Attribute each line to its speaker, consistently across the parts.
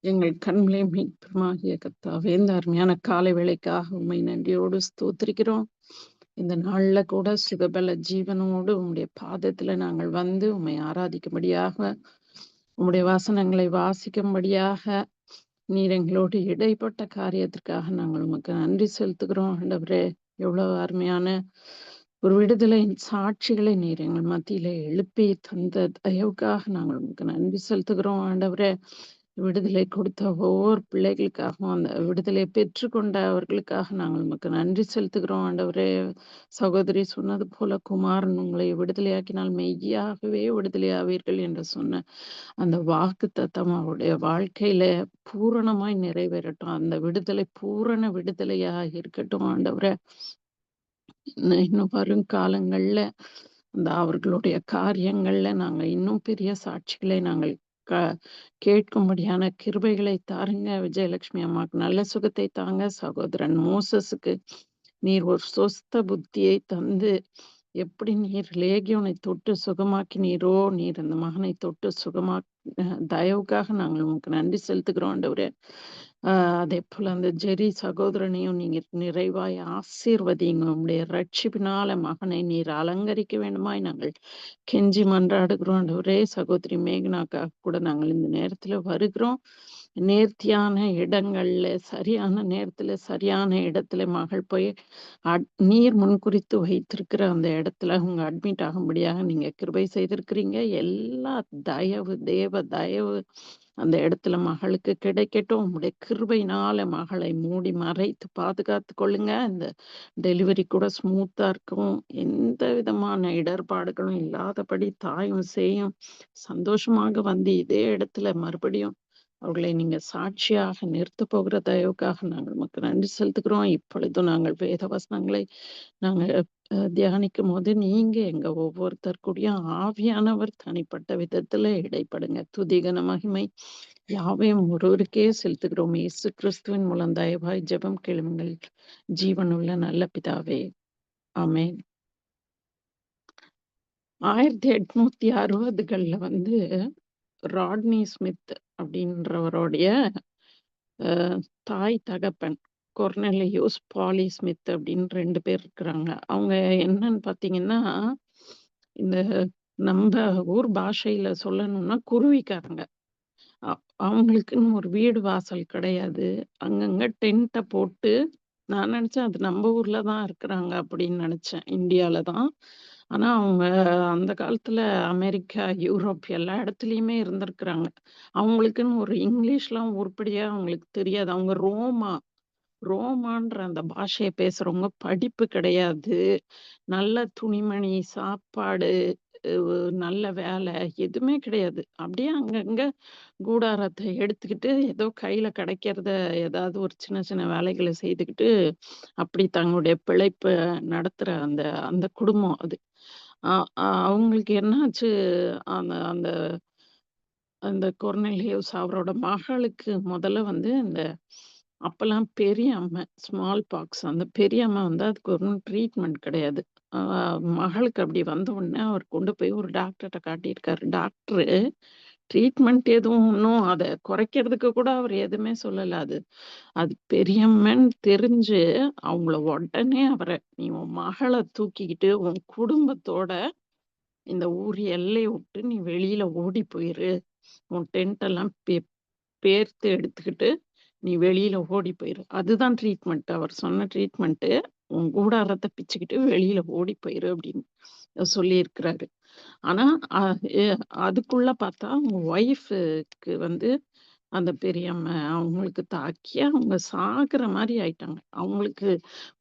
Speaker 1: எங்கள் கண்மலை மீட்புமாகிய கர்த்தாவே, இந்த அருமையான காலை வேளைக்காக உம்மை நன்றியோடு ஸ்தோத்திரிக்கிறோம். இந்த நாள்ல கூட சுகபல ஜீவனோடு உம்முடைய பாதத்துல நாங்கள் வந்து உம்மை ஆராதிக்கும்படியாக, உம்முடைய வசனங்களை வாசிக்கும்படியாக, நீர் எங்களோடு இடைப்பட்ட காரியத்திற்காக நாங்கள் உமக்கு நன்றி செலுத்துகிறோம். ஆண்டவரே, எவ்வளவு அருமையான ஒரு விடுதலையின் சாட்சிகளை நீர் எங்கள் மத்தியில எழுப்பி தந்த தயவுக்காக நாங்கள் உமக்கு நன்றி செலுத்துகிறோம். ஆண்டவரே, விடுதலை கொடுத்த ஒவ்வொரு பிள்ளைகளுக்காகவும், அந்த விடுதலை பெற்றுக்கொண்டவர்களுக்காக நாங்கள் உமக்கு நன்றி செலுத்துகிறோம். ஆண்டவரே, சகோதரி சொன்னது போல, குமாரன் உங்களை விடுதலையாக்கினால் மெய்யாகவே விடுதலையாவீர்கள் என்று சொன்ன அந்த வாக்குத்தத்தம் அவருடைய வாழ்க்கையில பூரணமாய் நிறைவேறட்டும். அந்த விடுதலை பூரண விடுதலையா இருக்கட்டும். ஆண்டவரே, இன்னும் வரும் காலங்கள்ல அந்த அவர்களுடைய காரியங்கள்ல நாங்க இன்னும் பெரிய சாட்சிகளை நாங்கள் க கேட்கும்படியான கிருபைகளை தாருங்க. விஜயலட்சுமி அம்மாவுக்கு நல்ல சுகத்தை தாங்க. சகோதரன் மோசஸுக்கு நீர் ஒரு சொஸ்த புத்தியை தந்து, எப்படி நீர் லேகியோனை தொட்டு சுகமாக்கினீரோ, நீர் அந்த மகனை தொட்டு தயவுக்காக நாங்கள் உமக்கு நன்றி செலுத்துகிறோம் ஆண்டவரே. அதேபோல அந்த ஜெரி சகோதரனையும் நீங்க நிறைவாய் ஆசீர்வதிங்க. உம்முடைய ரட்சிப்பினால மகனை நீர் அலங்கரிக்க வேண்டுமாய் நாங்கள் கெஞ்சி மன்றாடுகிறோம் ஆண்டவரே. சகோதரி மேகனாக்காக கூட நாங்கள் இந்த நேரத்துல வருகிறோம். நேர்த்தியான இடங்கள்ல, சரியான நேரத்துல, சரியான இடத்துல மகள் போய் நீர் முன்குறித்து வைத்திருக்கிற அந்த இடத்துல அவங்க அட்மிட் ஆகும்படியாக நீங்க கிருபை செய்திருக்கிறீங்க. எல்லா தயவு, தேவ தயவு அந்த இடத்துல மகளுக்கு கிடைக்கட்டும். உங்களுடைய கிருபையினால மகளை மூடி மறைத்து பாதுகாத்து கொள்ளுங்க. இந்த டெலிவரி கூட ஸ்மூத்தா இருக்கும். எந்த விதமான இடர்பாடுகளும் இல்லாதபடி தாயும் சேயும் சந்தோஷமாக வந்து இதே இடத்துல மறுபடியும் அவர்களை நீங்க சாட்சியாக நிறுத்த போகிற தயவுக்காக நாங்கள் உமக்கு நன்றி செலுத்துகிறோம். இப்பொழுதும் நாங்கள் வேத வசனங்களை நாங்க தியானிக்கும் போது நீங்க எங்க ஒவ்வொருத்தர் கூடயும் ஆவியானவர் தனிப்பட்ட விதத்துல இடைப்படுங்க. துதிகன மகிமை யாவையும் ஒருவருக்கே செலுத்துகிறோம். இயேசு கிறிஸ்துவின் மூலம் தயவாய் ஜெபம் கேளுங்கள். ஜீவனுள்ள நல்ல பிதாவே, ஆமென். 1860கள்ல வந்து ராட்னி ஸ்மித் அப்படின்றவருடைய தாய் தகப்பன் கொர்னெலியூஸ் பாலி ஸ்மித் அப்படின்னு 2 பேர் இருக்கிறாங்க. அவங்க என்னன்னு பார்த்தீங்கன்னா, இந்த நம்ப ஊர் பாஷையில சொல்லணும்னா குருவிக்காரங்க. அ அவங்களுக்குன்னு ஒரு வீடு வாசல் கிடையாது. அங்கங்க டென்ட்ட போட்டு நான் நெனச்சேன் அது நம்ப ஊர்ல தான் இருக்கிறாங்க அப்படின்னு நெனச்சேன். இந்தியால தான். ஆனா அவங்க அந்த காலத்துல அமெரிக்கா, யூரோப் எல்லா இடத்துலயுமே இருந்திருக்கிறாங்க. அவங்களுக்குன்னு ஒரு இங்கிலீஷ்லாம் உருப்படியா அவங்களுக்கு தெரியாது. அவங்க ரோமான்ற அந்த பாஷைய பேசுறவங்க. படிப்பு கிடையாது. நல்ல துணிமணி, சாப்பாடு, நல்ல வேலை எதுவுமே கிடையாது. அப்படியே அங்கங்க கூடாரத்த எடுத்துக்கிட்டு, ஏதோ கையில கிடைக்கிறத ஏதாவது ஒரு சின்ன சின்ன வேலைகள செய்துக்கிட்டு, அப்படி தங்களுடைய பிழைப்ப நடத்துற அந்த அந்த குடும்பம் அது. அ அ அவங்களுக்கு என்னாச்சு, அந்த அந்த அந்த கொர்னேலியுஸ் அவரோட மகளுக்கு முதல்ல வந்து இந்த அப்பல்லாம் பெரியம்மை, ஸ்மால் பாக்ஸ் அந்த பெரியம்மை வந்து அதுக்கு ஒண்ணும் ட்ரீட்மெண்ட் கிடையாது. அ மகளுக்கு அப்படி வந்த உடனே அவர் கொண்டு போய் ஒரு டாக்டர்ட்ட காட்டியிருக்காரு. டாக்டரு ட்ரீட்மெண்ட் எதுவும் ஒண்ணும் அத குறைக்கிறதுக்கு கூட அவர் எதுவுமே சொல்லல. அது அது பெரியம்மன்னு தெரிஞ்சு அவங்கள உடனே "நீ உன் மகள தூக்கிக்கிட்டு உன் குடும்பத்தோட இந்த ஊர் எல்லைய விட்டு நீ வெளியில ஓடி போயிரு. உன் டென்ட் எல்லாம் பேர்த்து எடுத்துக்கிட்டு நீ வெளியில ஓடி போயிரு." அதுதான் ட்ரீட்மெண்ட். அவர் சொன்ன ட்ரீட்மெண்ட்டு, "உன் கூடாரத்த பிச்சுக்கிட்டு வெளியில ஓடி போயிரு" அப்படின்னு சொல்லியிருக்கிறாரு. ஆனா, அ எ அதுக்குள்ள பார்த்தா அவங்க ஒய்ஃப்க்கு வந்து அந்த பெரியம்மை அவங்களுக்கு தாக்கி அவங்க சாகுற மாரி ஆயிட்டாங்க. அவங்களுக்கு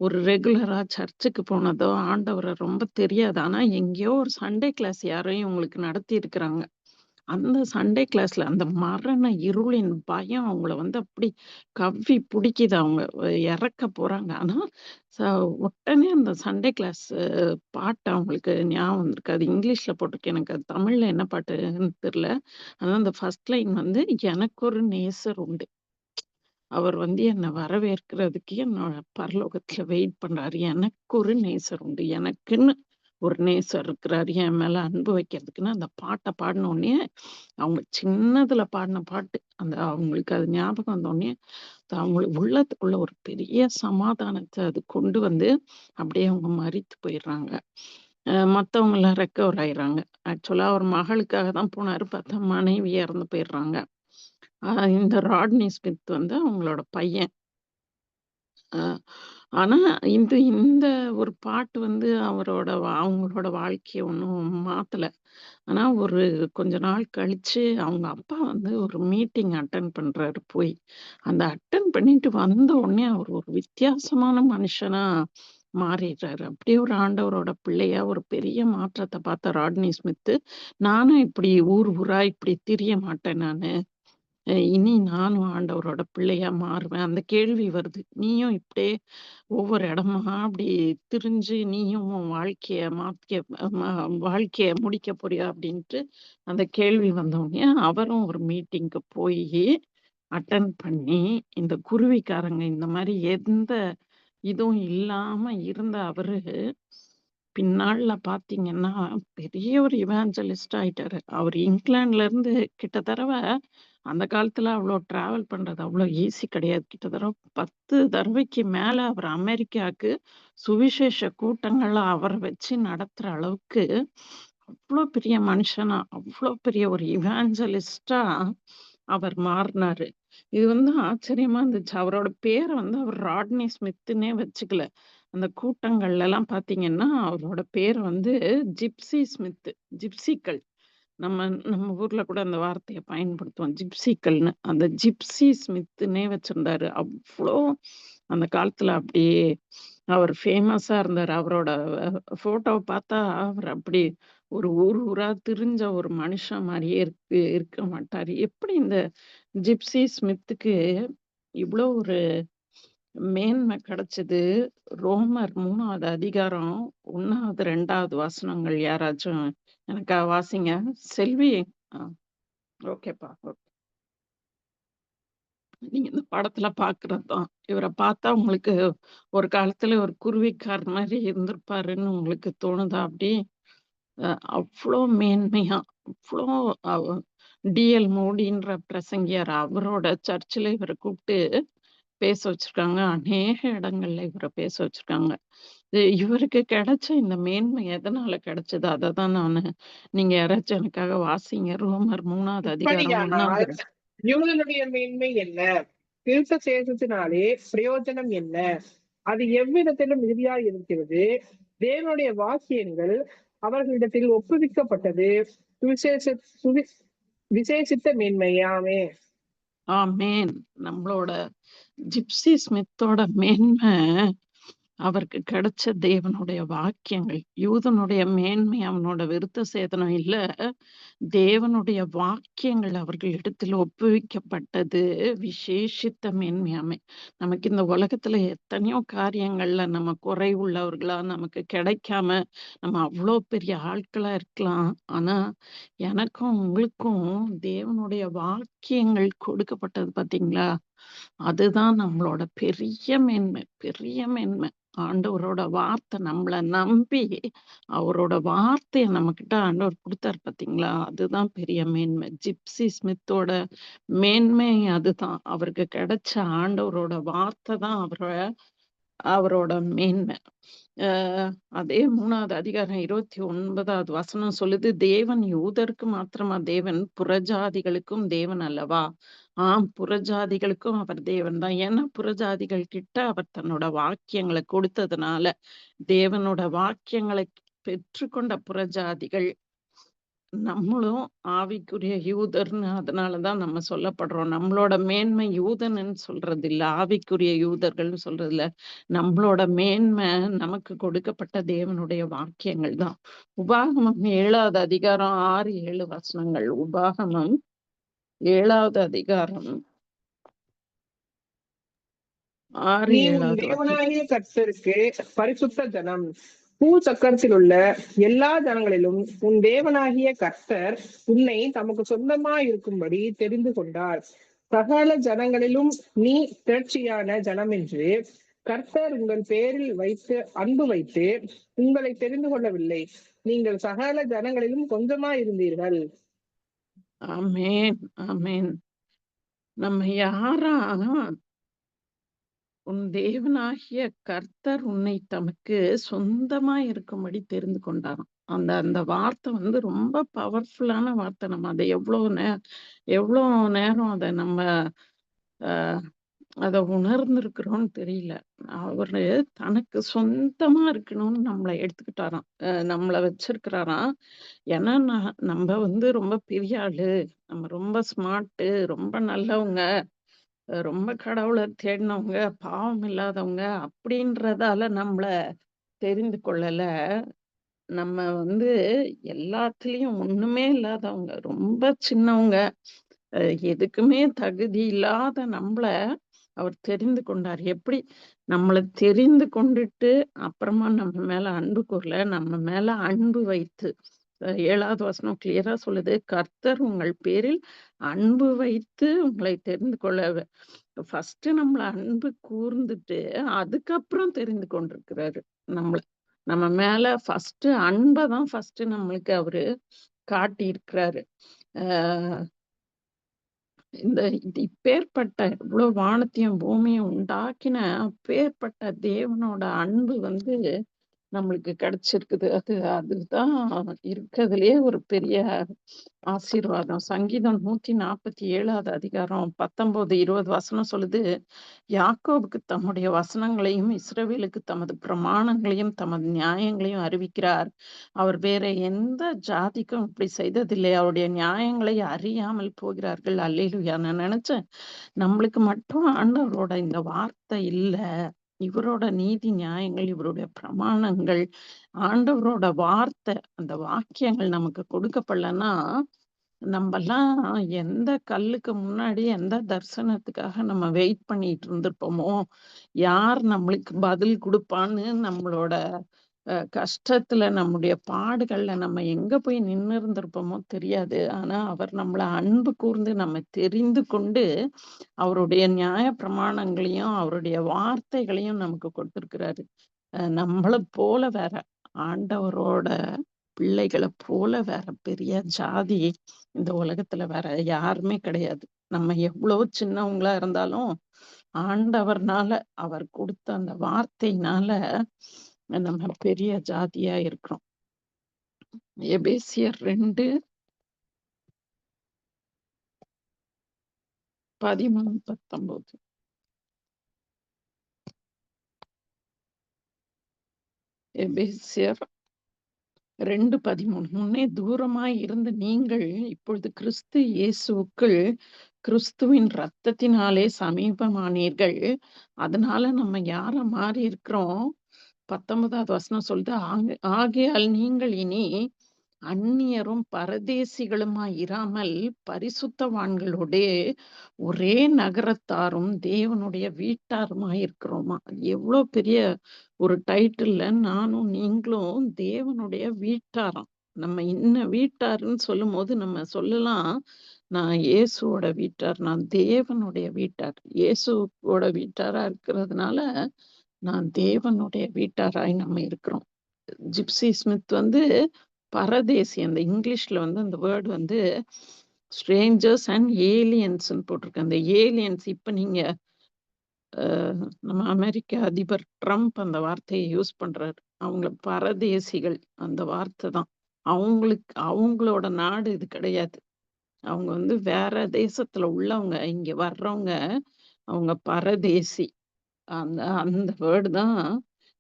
Speaker 1: ஒரு ரெகுலரா சர்ச்சுக்கு போனதோ, ஆண்டவர ரொம்ப தெரியாது. ஆனா, எங்கேயோ ஒரு சண்டே கிளாஸ் யாரோ இவங்களுக்கு நடத்தியிருக்கிறாங்க. அந்த சண்டே கிளாஸ்ல அந்த மரண இருளின் பயம் அவங்கள வந்து அப்படி கவ்வி பிடிக்குது. அவங்க இறக்க போறாங்க. ஆனா, ச உடனே அந்த சண்டே கிளாஸ் பாட்டு அவங்களுக்கு ஞாபகம் வந்திருக்கு. அது இங்கிலீஷ்ல போட்டிருக்கு. எனக்கு அது தமிழ்ல என்ன பாட்டுன்னு தெரியல. ஆனா அந்த ஃபர்ஸ்ட் லைன் வந்து "எனக்கொரு நேசர் உண்டு. அவர் வந்து என்ன வரவேற்கிறதுக்கு என்னோட பரலோகத்துல வெயிட் பண்றாரு. எனக்கொரு நேசர் உண்டு." எனக்குன்னு ஒரு நேசர் இருக்கிறாரு என் மேல அன்பு வைக்கிறதுக்குன்னு அந்த பாட்டை பாடின உடனே அவங்க சின்னதுல பாடின பாட்டு அந்த அவங்களுக்கு அது ஞாபகம் வந்த உடனே அவங்களுக்கு உள்ளத்துக்குள்ள ஒரு பெரிய சமாதானத்தை அது கொண்டு வந்து அப்படியே அவங்க மறித்து போயிடுறாங்க. மத்தவங்க எல்லாம் ரெக்கவர் ஆயிடுறாங்க. ஆக்சுவலா அவர் மகளுக்காக தான் போனாரு. பார்த்தா மனைவி இறந்து போயிடுறாங்க. இந்த ராட்னி ஸ்மித் வந்து அவங்களோட பையன். அ ஆனா, இந்த இந்த ஒரு பாட்டு வந்து அவங்களோட வாழ்க்கைய ஒண்ணும் மாத்தல. ஆனா, ஒரு கொஞ்ச நாள் கழிச்சு அவங்க அப்பா வந்து ஒரு மீட்டிங் அட்டெண்ட் பண்றாரு போய். அந்த அட்டெண்ட் பண்ணிட்டு வந்த உடனே அவர் ஒரு வித்தியாசமான மனுஷனா மாறிடுறாரு. அப்படியே ஒரு ஆண்டவரோட பிள்ளையா ஒரு பெரிய மாற்றத்த பார்த்த ராட்னி ஸ்மித்து, நானும் இப்படி ஊர் ஊரா இப்படி திரிய மாட்டேன் நானு. இனி நானும் ஆண்டவரோட பிள்ளையா மாறுவேன். அந்த கேள்வி வருது. நீயும் இப்படியே ஒவ்வொரு இடமா அப்படி திரிஞ்சு நீயும் உன் வாழ்க்கைய வாழ்க்கைய முடிக்க போறியா? அப்படின்ட்டு அந்த கேள்வி வந்தவுடனே அவரும் ஒரு மீட்டிங்க்கு போயி அட்டெண்ட் பண்ணி, இந்த குருவிக்காரங்க இந்த மாரி எந்த இதுவும் இல்லாம இருந்த அவரு, பின்னாள்ல பார்த்தீங்கன்னா, பெரிய ஒரு இவாஞ்சலிஸ்ட் ஆயிட்டாரு. அவரு இங்கிலாந்துல இருந்து கிட்டத்தட்ட அந்த காலத்துல அவ்ளோ டிராவல் பண்றது அவ்ளோ ஈஸி கிடையாது. கிட்டத்தட்ட 10 தடவைக்கு மேல அவர் அமெரிக்காவுக்கு சுவிசேஷ கூட்டங்கள அவர வச்சு நடத்துற அளவுக்கு, அவ்ளோ பெரிய மனுஷனா, அவ்ளோ பெரிய ஒரு இவாஞ்சலிஸ்ட்டா அவர் மாறுனாரு. இது வந்து ஆச்சரியமா இருந்துச்சு. அவரோட பேர வந்து அவர் ராட்னி ஸ்மித்துன்னே வச்சுக்கல. அந்த கூட்டங்கள்லலாம் பார்த்தீங்கன்னா, அவரோட பேர் வந்து ஜிப்சி ஸ்மித்து. ஜிப்சிக்கள். நம்ம நம்ம ஊர்ல கூட அந்த வார்த்தைய பயன்படுத்துவோம். ஜிப்சிக்கள்னு. அந்த ஜிப்சி ஸ்மித்துன்னே வச்சிருந்தாரு. அவ்ளோ அந்த காலத்துல அப்படியே அவர் ஃபேமஸா இருந்தாரு. அவரோட ஃபோட்டோவ பார்த்தா, அவர் அப்படி ஒரு ஊர் ஊரா திரிஞ்ச ஒரு மனுஷன் மாரியே இருக்க மாட்டாரு. எப்படி இந்த ஜிப்சி ஸ்மித்துக்கு இவ்ளோ ஒரு மேன்மை கிடைச்சது? ரோமர் 3வது அதிகாரம் 1வது, 2வது வசனங்கள் யாராச்சும் எனக்கா வாசிங்க. செல்வி. ஆ ஓகேப்பா. ஓகே. நீங்க இந்த படத்துல பார்க்குறது தான். இவர பார்த்தா உங்களுக்கு ஒரு காலத்துல ஒரு குருவிக்கார் மாரி இருந்திருப்பாருன்னு உங்களுக்கு தோணுதா அப்படி? அ அவ்ளோ மேன்மையா, அவ்ளோ அவ டி.எல். மோடின்ற பிரசங்கியார் அவரோட சர்ச்சுல இவர கூப்ட்டு பேச வச்சிருக்காங்க. அநேக இடங்கள்ல இவர பேச வச்சிருக்காங்க. இவருக்கு கிடைச்ச இந்த மேன்மை எதனால கிடைச்சது? அததான் நீங்க யாராச்சும் எனக்காக வாசிங்க. ரோமர் 3வது அதிகாரம்
Speaker 2: இப்படியானால்
Speaker 1: 1வது.
Speaker 2: யூதனுடைய மேன்மை என்ன? கிறிஸ்து சேஷத்தினாலே பிரயோஜனம் என்ன? அது எவ்விதத்திலும் மிகுதியாய் இருக்கிறது. தேவனுடைய வாக்கியங்கள் அவர்களிடத்தில் ஒப்புவிக்கப்பட்டது. சுவிசேஷ சுவி- விசேஷித்த மேன்மையாமே.
Speaker 1: ஆமென். நம்மளோட ஜிப்சி ஸ்மித்தோட மேன்மை அவருக்கு கிடைச்ச தேவனுடைய வாக்கியங்கள். யூதனுடைய மேன்மை அவனோட விருத்த சேதனம் இல்ல. தேவனுடைய வாக்கியங்கள் அவர்களிடத்தில் ஒப்புவிக்கப்பட்டது விசேஷித்த மேன்மையாமே. நமக்கு இந்த உலகத்துல எத்தனையோ காரியங்கள்ல நம்ம குறை உள்ளவர்களா, நமக்கு கிடைக்காம நம்ம அவ்ளோ பெரிய ஆட்களா இருக்கலாம். ஆனா, எனக்கும் உங்களுக்கும் தேவனுடைய வாக்கியங்கள் கொடுக்கப்பட்டது பார்த்தீங்களா? அதுதான் நம்மளோட பெரிய மேன்மை, பெரிய மேன்மை. ஆண்டவரோட வார்த்தை நம்மள நம்பி, அவரோட வார்த்தைய நம்மகிட்ட ஆண்டவர் குடுத்தாரு பார்த்தீங்களா? அதுதான் பெரிய மேன்மை. ஜிப்சி ஸ்மித்தோட மேன்மை அதுதான். அவருக்கு கிடைச்ச ஆண்டவரோட வார்த்தை தான் அவரோட மேன்மை. அ அதே 3வது அதிகாரம் 29வது வசனம் சொல்லுது, தேவன் யூதருக்கு மாத்திரமா தேவன், புறஜாதிகளுக்கும் தேவன் அல்லவா? ஆம், புறஜாதிகளுக்கும் அவர் தேவன் தான். ஏன்னா, புறஜாதிகள் கிட்ட அவர் தன்னோட வாக்கியங்கள கொடுத்ததுனால, தேவனோட வாக்கியங்களை பெற்றுக்கொண்ட புறஜாதிகள் நம்மளும் ஆவிக்குரிய யூதர்ன்னு அதனால தான் நம்ம சொல்லப்படுறோம். நம்மளோட மேன்மை யூதன்னு சொல்றது இல்ல. ஆவிக்குரிய யூதர்கள்ன்னு சொல்றது இல்ல. நம்மளோட மேன்மை நமக்கு கொடுக்கப்பட்ட தேவனுடைய வாக்கியங்கள் தான். உபாகமம் 7வது அதிகாரம் 6, 7 வசனங்கள். உபாகமம் 7வது அதிகாரம் 6,
Speaker 2: நீ உன்
Speaker 1: 7வது வசனம்.
Speaker 2: தேவனாகிய கர்த்தருக்கு பரிசுத்த ஜனம். பூ சக்கரத்தில் உள்ள எல்லா ஜனங்களிலும் உன் தேவனாகிய கர்த்தர் உன்னை தமக்கு சொந்தமாய் இருக்கும்படி தெரிந்து கொண்டார். சகல ஜனங்களிலும் நீ திரட்சியான ஜனம் என்று கர்த்தர் உங்கள் பேரில் அன்பு வைத்து உங்களை தெரிந்து கொள்ளவில்லை. நீங்கள் சகல ஜனங்களிலும் கொஞ்சமாயிருந்தீர்கள்.
Speaker 1: ஆமென், ஆமென். நம்ம யாரா உன் தேவனாகிய கர்த்தர் உன்னை தமக்கு சொந்தமா இருக்கும்படி தெரிந்து கொண்டாராம். அந்த அந்த வார்த்தை வந்து ரொம்ப பவர்ஃபுல்லான வார்த்தை. நம்ம அதை எவ்வளோ நேரம் அத நம்ம அ அத உணர்ந்திருக்கிறோம்னு தெரியல. அவரு தனக்கு சொந்தமா இருக்கணும்னு நம்மள எடுத்துக்கிட்டாராம். நம்மள வச்சிருக்கிறாராம். ஏன்னா, நம்ப வந்து ரொம்ப பெரிய ஆளு, நம்ம ரொம்ப ஸ்மார்ட்டு, ரொம்ப நல்லவங்க, ரொம்ப கடவுள தேடினவங்க, பாவம் இல்லாதவங்க அப்படின்றதால நம்மள தெரிந்து கொள்ளல. நம்ம வந்து எல்லாத்துலயும் ஒண்ணுமே இல்லாதவங்க, ரொம்ப சின்னவங்க, அ எதுக்குமே தகுதி இல்லாத நம்மள அவர் தெரிந்து கொண்டார். எப்படி நம்மள தெரிந்து கொண்டுட்டு, அப்புறமா நம்ம மேல அன்பு கூரல, நம்ம மேல அன்பு வைத்து 7வது வசனம் கிளியரா சொல்லுது. கர்த்தர் உங்கள் பேரில் அன்பு வைத்து உங்களை தெரிந்து கொள்ள ஃபர்ஸ்ட்டு நம்மள அன்பு கூர்ந்துட்டு, அதுக்கப்புறம் தெரிந்து கொண்டிருக்கிறாரு நம்மள. நம்ம மேல ஃபர்ஸ்ட்டு அன்ப தான் ஃபர்ஸ்ட்டு நம்மளுக்கு அவரு காட்டியிருக்கிறாரு. அ இது இப்பேற்பட்ட இவ்ளோ வானத்தையும் பூமியும் உண்டாக்கின அப்பேற்பட்ட தேவனோட அன்பு வந்து நம்மளுக்கு கிடைச்சிருக்குது. அதுதான் இருக்கறதுலயே ஒரு பெரிய ஆசீர்வாதம். சங்கீதம் 147வது அதிகாரம் 19, 20 வசனம் சொல்லுது. யாக்கோபுக்கு தம்முடைய வசனங்களையும், இஸ்ரவேலுக்கு தமது பிரமாணங்களையும், தமது நியாயங்களையும் அறிவிக்கிறார். அவர் வேற எந்த ஜாதிக்கும் இப்படி செய்ததில்லை. அவருடைய நியாயங்களை அறியாமல் போகிறார்கள். அல்லேலூயா! நான் நெனச்சேன், நம்மளுக்கு மட்டும் ஆண்டவரோட இந்த வார்த்தை இல்ல. இவரோட நீதி நியாயங்கள், இவருடைய பிரமாணங்கள், ஆண்டவரோட வார்த்தை, அந்த வாக்கியங்கள் நமக்கு கொடுக்கப்படலன்னா, நம்பல்லாம் எந்த கல்லுக்கு முன்னாடி, எந்த தரிசனத்துக்காக நம்ம வெயிட் பண்ணிட்டு இருந்திருப்போமோ, யார் நம்மளுக்கு பதில் குடுப்பான்னு நம்மளோட கஷ்டத்துல, நம்முடைய பாடுகள்ல நம்ம எங்க போய் நின்னு இருந்திருப்போமோ தெரியாது. ஆனா, அவர் நம்மள அன்பு கூர்ந்து நம்ம தெரிந்து கொண்டு, அவருடைய நியாய பிரமாணங்களையும், அவருடைய வார்த்தைகளையும் நமக்கு கொடுத்திருக்கிறாரு. நம்மள போல வேற ஆண்டவரோட பிள்ளைகள போல வேற பெரிய ஜாதி இந்த உலகத்துல வேற யாருமே கிடையாது. நம்ம எவ்ளோ சின்னவங்களா இருந்தாலும், ஆண்டவர்னால, அவர் குடுத்த அந்த வார்த்தையினால நம்ம பெரிய ஜாதியா இருக்கிறோம். எபேசியர் 2, 13, 19. எபேசியர் 2:13. முன்னே தூரமாய் இருந்த நீங்கள் இப்பொழுது கிறிஸ்து இயேசுவுக்குள் கிறிஸ்துவின் இரத்தத்தினாலே சமீபமானீர்கள். அதனால நம்ம யாரா மாறி இருக்கிறோம்? 19வது வசனம் சொல்லுது. ஆகையால் நீங்கள் இனி அந்நியரும் பரதேசிகளுமாய் இராமல் பரிசுத்தவான்களோடே ஒரே நகரத்தாரும் தேவனுடைய வீட்டாருமாய் இருக்கிறோமா. எவ்வளோ பெரிய ஒரு டைட்டில்ல நானும் நீங்களும் தேவனுடைய வீட்டாராம். நம்ம இன்ன வீட்டாருன்னு சொல்லும்போது நம்ம சொல்லலாம், நான் இயேசுவோட வீட்டார், நான் தேவனுடைய வீட்டார். இயேசுவோட வீட்டாரா இருக்கிறதுனால நான் தேவனுடைய வீட்டாராய் நம்ம இருக்கிறோம். ஜிப்சி ஸ்மித் வந்து பரதேசி, அந்த இங்கிலீஷ்ல வந்து அந்த வேர்ட் வந்து ஸ்ட்ரேஞ்சர்ஸ் அண்ட் ஏலியன்ஸ்ன்னு போட்டிருக்கு. அந்த ஏலியன்ஸ் இப்ப நீங்க நம்ம அமெரிக்க அதிபர் ட்ரம்ப் அந்த வார்த்தையை யூஸ் பண்றாரு. அவங்கள பரதேசிகள், அந்த வார்த்தை தான். அவங்களோட நாடு இது கிடையாது. அவங்க வந்து வேற தேசத்துல உள்ளவங்க, இங்க வர்றவங்க, அவங்க பரதேசி. அந்த அந்த வேர்டு தான்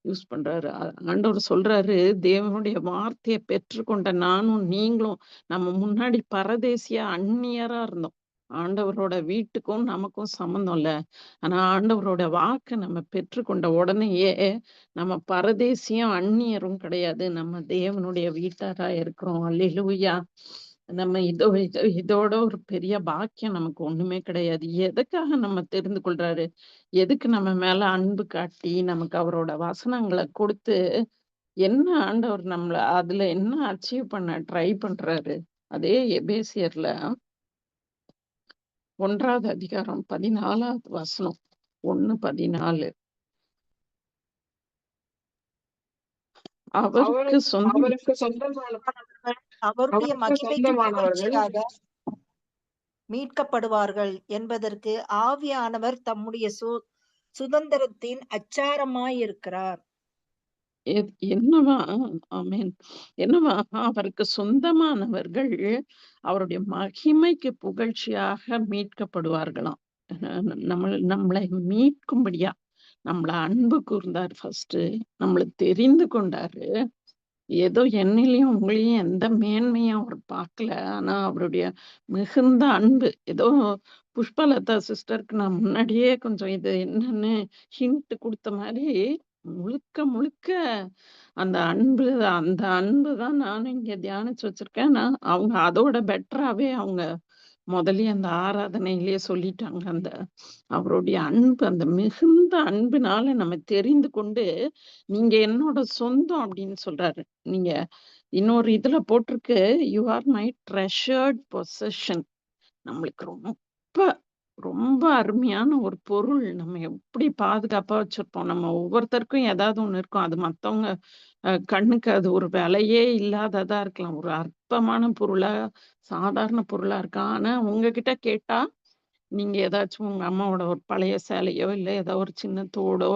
Speaker 1: யூஸ் பண்றாரு. ஆண்டவர் சொல்றாரு, தேவனுடைய வார்த்தைய பெற்றுக்கொண்ட நானும் நீங்களும் நம்ம முன்னாடி பரதேசியா, அந்நியரா இருந்தோம். ஆண்டவரோட வீட்டுக்கும் நமக்கும் சம்மந்தம் இல்ல. ஆனா ஆண்டவரோட வாக்க நம்ம பெற்றுக்கொண்ட உடனேயே நம்ம பரதேசியும், அந்நியரும் கிடையாது. நம்ம தேவனுடைய வீட்டாரா இருக்கிறோம். அல்லேலூயா! நம்ம இதோட ஒரு பெரிய பாக்கியம் நமக்கு ஒண்ணுமே கிடையாது. எதுக்காக நம்ம தெரிந்து கொள்றாரு? எதுக்கு நம்ம மேல அன்பு காட்டி, நமக்கு அவரோட வசனங்கள குடுத்து, என்ன ஆண்டவர் நம்மள அதுல என்ன அச்சீவ் பண்ண ட்ரை பண்றாரு? அதே எபேசியர்ல 1வது அதிகாரம் 14வது வசனம். 1:14. அவருக்கு சொந்தம்
Speaker 2: அவருக்கு சொந்தமானவர்கள்
Speaker 3: அவருடைய
Speaker 2: அவருக்கு
Speaker 3: மகிமைக்கு
Speaker 2: சொந்தமானவர்கள்
Speaker 3: புகழ்ச்சியாக மீட்கப்படுவார்கள் என்பதற்கு ஆவியானவர் தம்முடைய சுதந்திரத்தின் அச்சாரமாயிருக்கிறார்.
Speaker 1: என்னவா ஆமென். என்னவா அவருக்கு சொந்தமானவர்கள் அவருடைய மகிமைக்கு புகழ்ச்சியாக மீட்கப்படுவார்களாம். நம்மளை மீட்கும்படியா நம்மள அன்பு கூர்ந்தார். ஃபர்ஸ்ட் நம்மள தெரிந்து கொண்டாரு. ஏதோ என்னிலையும் உங்களையும் எந்த மேன்மையும் அவர் பார்க்கல. ஆனா அவருடைய மிகுந்த அன்பு ஏதோ புஷ்பலதா சிஸ்டருக்கு நான் முன்னாடியே கொஞ்சம் இது என்னன்னு ஹிண்ட் குடுத்த மாரி, முழுக்க முழுக்க அந்த அன்பு தான் நானும் இங்க தியானிச்சு வச்சிருக்கேன். அவங்க அதோட பெட்டராவே அவங்க முதல்லயே அந்த ஆராதனையிலேயே சொல்லிட்டாங்க. அவருடைய அன்பு, அந்த மிகுந்த அன்பினால நம்ம தெரிந்து கொண்டு, நீங்க என்னோட சொந்தம் அப்படின்னு சொல்றாரு. நீங்க இன்னொரு இதுல போட்டிருக்கு, "you are my treasured possession." நம்மளுக்கு ரொம்ப, ரொம்ப அருமையான ஒரு பொருள். நம்ம எப்படி பாதுகாப்பா வச்சிருப்போம். நம்ம ஒவ்வொருத்தருக்கும் ஏதாவது ஒண்ணு இருக்கும். அது மத்தவங்க கண்ணுக்கு அது ஒரு விலையே இல்லாததா இருக்கலாம். ஒரு அற்பமான பொருளா, சாதாரண பொருளா இருக்கலாம். ஆனா உங்ககிட்ட கேட்டா, நீங்க ஏதாச்சும் உங்க அம்மாவோட ஒரு பழைய சேலையோ, இல்ல ஏதோ ஒரு சின்ன தோடோ,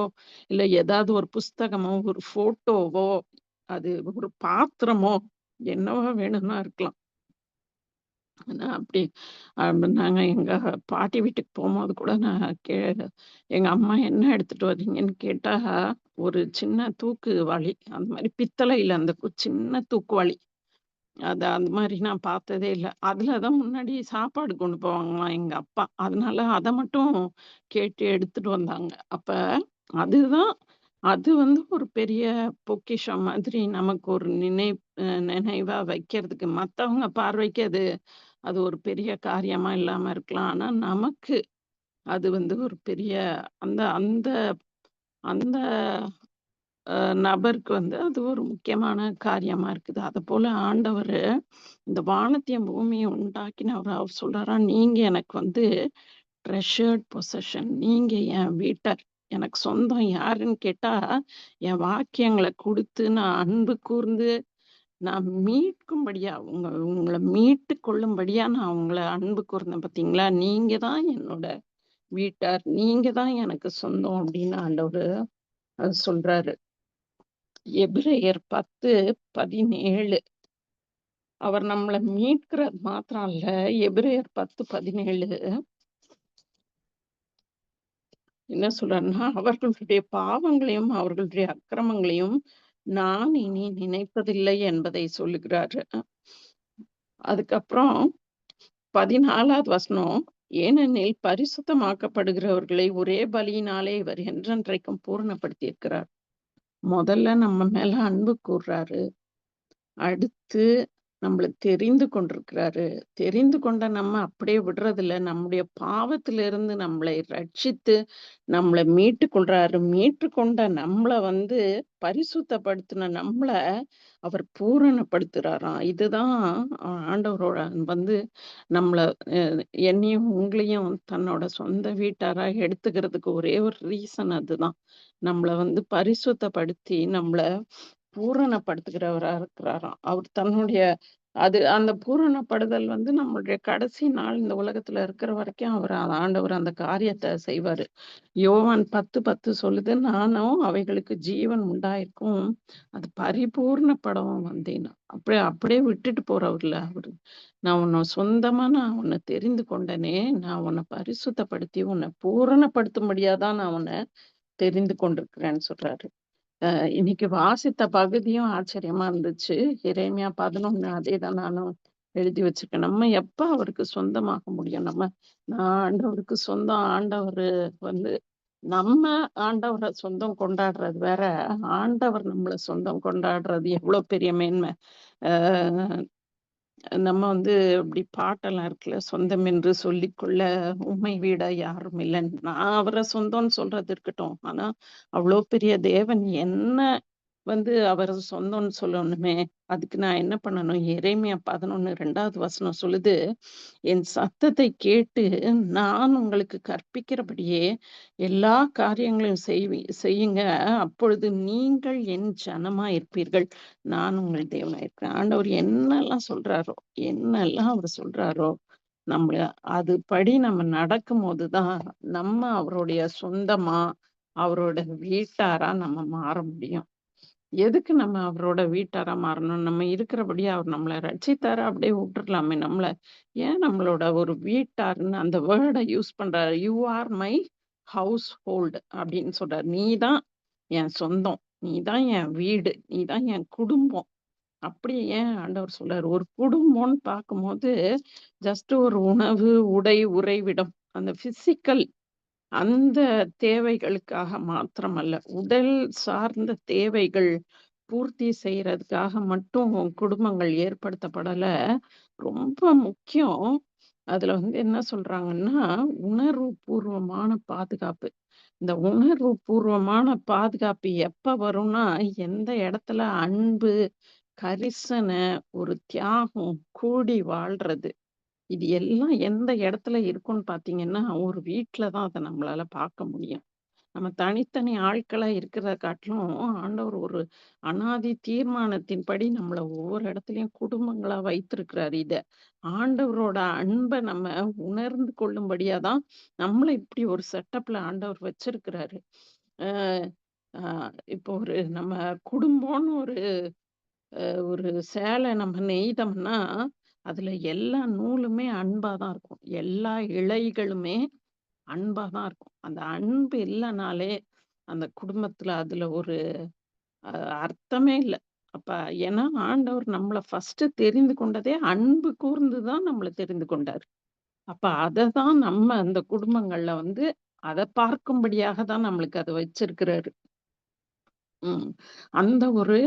Speaker 1: இல்ல ஏதாவது ஒரு புஸ்தகமோ, ஒரு ஃபோட்டோவோ, அது ஒரு பாத்திரமோ, என்னவோ வேணும்னா இருக்கலாம். ஆனா அப்படி நாங்க எங்க பாட்டி வீட்டுக்கு போம்போது கூட நான் எங்க அம்மா என்ன எடுத்துட்டு வர்றீங்கன்னு கேட்டா, ஒரு சின்ன தூக்குவாளி. அந்த மாரி பித்தளையில அந்த சின்ன தூக்குவாளி. அந்த மாரி நான் பார்த்ததே இல்ல. அதுல தான் முன்னாடி சாப்பாடு கொண்டு போவாங்களாம் எங்க அப்பா. அதனால அத மட்டும் கேட்டு எடுத்துட்டு வந்தாங்க. அப்ப அதுதான் அது வந்து ஒரு பெரிய பொக்கிஷம் மாதிரி நமக்கு ஒரு நினைவா வைக்கிறதுக்கு. மத்தவங்க பார்வைக்கு அது அது ஒரு பெரிய காரியமா இல்லாம இருக்கலாம். ஆனா நமக்கு அது வந்து ஒரு பெரிய அந்த அந்த அந்த அ நபருக்கு வந்து அது ஒரு முக்கியமான காரியமா இருக்குது. அதுபோல ஆண்டவரு இந்த வானத்தையும் பூமியும் உண்டாக்கினவர். அவர் சொல்றாராம், "நீங்க எனக்கு வந்து ட்ரெஷர்ட் பொசஷன். நீங்க என் வீட்டார். எனக்கு சொந்தம் யாருன்னு கேட்டா, என் வாக்கியங்கள குடுத்து நான் அன்பு கூர்ந்து நான் மீட்கும்படியா உங்கள மீட்டுக் கொள்ளும்படியா நான் உங்கள அன்பு கூர்ந்தேன் பார்த்தீங்களா? நீங்க தான் என்னோட வீட்டார். நீங்க தான் எனக்கு சொந்தம்." அப்படின்னு ஆண்டவரு சொல்றாரு. எபிரெயர் 10:17. அவர் நம்மள மீட்கிறது மாத்திரம் இல்ல. எபிரெயர் 10:17 என்ன சொல்றாருன்னா, அவர்களுடைய பாவங்களையும், அவர்களுடைய அக்கிரமங்களையும் நான் இனி நினைப்பதில்லை என்பதை சொல்லுகிறாரு. அதுக்கப்புறம் 14வது வசனம். ஏனெனில் பரிசுத்தமாக்கப்படுகிறவர்களை ஒரே பலியினாலே இவர் என்றென்றைக்கும் பூரணப்படுத்தியிருக்கிறார். முதல்ல நம்ம மேல அன்பு கூர்றாரு. அடுத்து நம்மள தெரிந்து கொண்டிருக்கிறாரு. தெரிந்து கொண்ட நம்ம அப்படியே விடுறதில்ல. நம்முடைய பாவத்திலிருந்து நம்மளை ரட்சித்து, நம்மள மீட்டுக் கொள்றாரு. மீட்டுக்கொண்ட நம்மள வந்து பரிசுத்தப்படுத்தின நம்மள அவர் பூரணப்படுத்துறாராம். இதுதான் ஆண்டவரோட வந்து நம்மள அ என்னையும் உங்களையும் தன்னோட சொந்த வீட்டாரா எடுத்துக்கிறதுக்கு ஒரே ஒரு ரீசன் அதுதான். நம்மள வந்து பரிசுத்தப்படுத்தி, நம்மள பூரணப்படுத்துகிறவரா இருக்கிறாராம். அவர் தன்னுடைய அந்த பூரணப்படுதல் வந்து நம்மளுடைய கடைசி நாள் இந்த உலகத்துல இருக்கிற வரைக்கும் ஆண்டவர் அந்த காரியத்த செய்வாரு. யோவான் 10:10 சொல்லுது, "நானும் அவைகளுக்கு ஜீவன் உண்டாயிருக்கும். அது பரிபூரணப்படவும் வந்தேன்." அப்படியே அப்படியே விட்டுட்டு போறவர்ல அவரு. நான் உன்னை தெரிந்து கொண்டேனே, நான் உன்னை பரிசுத்தப்படுத்தி, உன்னை பூரணப்படுத்தும்படியா தான் நான் உன்னை தெரிந்து கொண்டிருக்கிறேன்னு சொல்றாரு. இன்னைக்கு வாசித்த பகுதியும் ஆச்சரியமா இருந்துச்சு. எரேமியா 11 அதேதான் நானும் எழுதி வச்சிருக்கேன். நம்ம எப்ப அவருக்கு சொந்தமாக முடியும்? நான் ஆண்டவருக்கு சொந்தம். ஆண்டவரு வந்து நம்ம ஆண்டவர சொந்தம் கொண்டாடுறது வேற, ஆண்டவர் நம்மள சொந்தம் கொண்டாடுறது எவ்வளோ பெரிய மேன்மை. அ நம்ம வந்து இப்படி பாட்டெல்லாம் இருக்குல்ல, "சொந்தம் என்று சொல்லிக்கொள்ள உம்மை விட யாரும் இல்லன்னு." நான் அவர சொந்தம்ன்னு சொல்றது இருக்கட்டும். ஆனா, அவ்ளோ பெரிய தேவன் என்ன அவர் சொந்தம்னு சொல்லணுமே. அதுக்கு நான் என்ன பண்ணணும்? எரேமியா 11:2 சொல்லுது, "என் சத்தத்தை கேட்டு நான் உங்களுக்கு கற்பிக்கிறபடியே எல்லா காரியங்களையும் செய்யுங்க. அப்பொழுது நீங்கள் என் ஜனமா இருப்பீர்கள். நான் உங்கள் தேவனா இருக்கிறேன்." ஆண்டவர் என்னெல்லாம் சொல்றாரோ, என்னெல்லாம் அவர் சொல்றாரோ, நம்மள அதுபடி நம்ம நடக்கும்போது தான், நம்ம அவருடைய சொந்தமா, அவரோட வீட்டாரா நம்ம மாற முடியும். எதுக்கு நம்ம அவரோட வீட்டாரா மாறணும்? நம்ம இருக்கிறபடியே அவர் நம்மள ரட்சித்தாரு, அப்படியே விட்டுறலாமே நம்மள. ஏன் நம்மளோட ஒரு வீட்டார்ன்னு அந்த வேர்ட யூஸ் பண்றாரு. "You are my house hold" அப்படின்னு சொல்றாரு. "நீ தான் என் சொந்தம். நீ தான் என் வீடு. நீ தான் என் குடும்பம்." அப்படி ஏன் ஆண்டவர் சொல்றாரு? ஒரு குடும்பம்ன்னு பார்க்கும்போது, ஜஸ்ட் ஒரு உணவு, உடை, உறைவிடம், அந்த பிசிக்கல் அந்த தேவைகளுக்காக மாத்திரமல்ல. உடல் சார்ந்த தேவைகள் பூர்த்தி செய்றதுக்காக மட்டும் குடும்பங்கள் ஏற்படுத்தப்படல. ரொம்ப முக்கியம். அதுல என்ன சொல்றாங்கன்னா, உணர்வு பூர்வமான பாதுகாப்பு. இந்த உணர்வு பூர்வமான பாதுகாப்பு எப்ப வரும்னா, எந்த இடத்துல அன்பு, கரிசனை, ஒரு தியாகம் கூடி வாழ்றது. இது எல்லாம் எந்த இடத்துல இருக்கும்ன்னு பார்த்தீங்கன்னா, ஒரு வீட்ல தான் அத நம்மளால பார்க்க முடியும். நம்ம தனித்தனி ஆட்களா இருக்கிறத காட்டிலும், ஆண்டவர் ஒரு அனாதி தீர்மானத்தின்படி நம்மள ஒவ்வொரு இடத்துலயும் குடும்பங்களா வைத்திருக்கிறாரு இத. ஆண்டவரோட அன்ப நம்ம உணர்ந்து கொள்ளும்படியா தான், நம்மள இப்படி ஒரு செட்டப்ல ஆண்டவர் வச்சிருக்கிறாரு. அ அ இப்போ நம்ம குடும்பம்னு ஒரு சேலை நம்ம நெய்தோம்னா, அதுல எல்லா நூலுமே அன்பா தான் இருக்கும். எல்லா இழைகளுமே அன்பா தான் இருக்கும். அந்த அன்பு இல்லனாலே, அந்த குடும்பத்துல அதுல ஒரு அ அர்த்தமே இல்ல. அப்ப ஏன்னா ஆண்டவர் நம்மள ஃபர்ஸ்ட்டு தெரிந்து கொண்டதே அன்பு கூர்ந்து தான் நம்மள தெரிந்து கொண்டாரு. அப்ப அத தான் நம்ம அந்த குடும்பங்கள்ல அத பார்க்கும்படியாக தான் நம்மளுக்கு அத வச்சிருக்கிறாரு. ம். அந்த ஒரு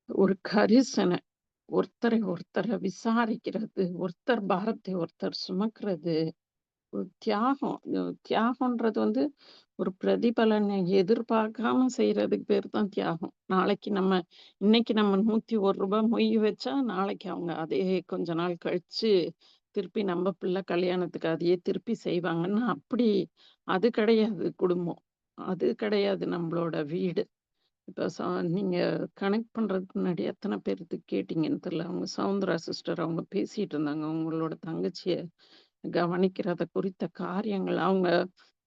Speaker 1: ஒரு கரிசனை. ஒருத்தரை ஒருத்தர விசாரிக்கிறது, ஒருத்தர் பாரத்தை ஒருத்தர் சுமக்கிறது, ஒரு தியாகம். தியாகம்ன்றது ஒரு பிரதிபலனை எதிர்பார்க்காம செய்றதுக்கு பேர் தான் தியாகம். இன்னைக்கு நம்ம ரூ. 101 மொய் வச்சா, நாளைக்கு அவங்க அதே கொஞ்ச நாள் கழிச்சு, திருப்பி நம்ம பிள்ளை கல்யாணத்துக்கு அதையே திருப்பி செய்வாங்கன்னா, அது கிடையாது குடும்பம். அது கிடையாது நம்மளோட வீடு. இப்ப நீங்க கனெக்ட் பண்றதுக்கு முன்னாடி எத்தன பேருக்கு கேட்டீங்கன்னு தெரியல. அவங்க சவுந்தரா சிஸ்டர் அவங்க பேசிட்டு இருந்தாங்க. உங்களோட தங்கச்சிய கவனிக்கிறத குறித்த காரியங்கள். அவங்க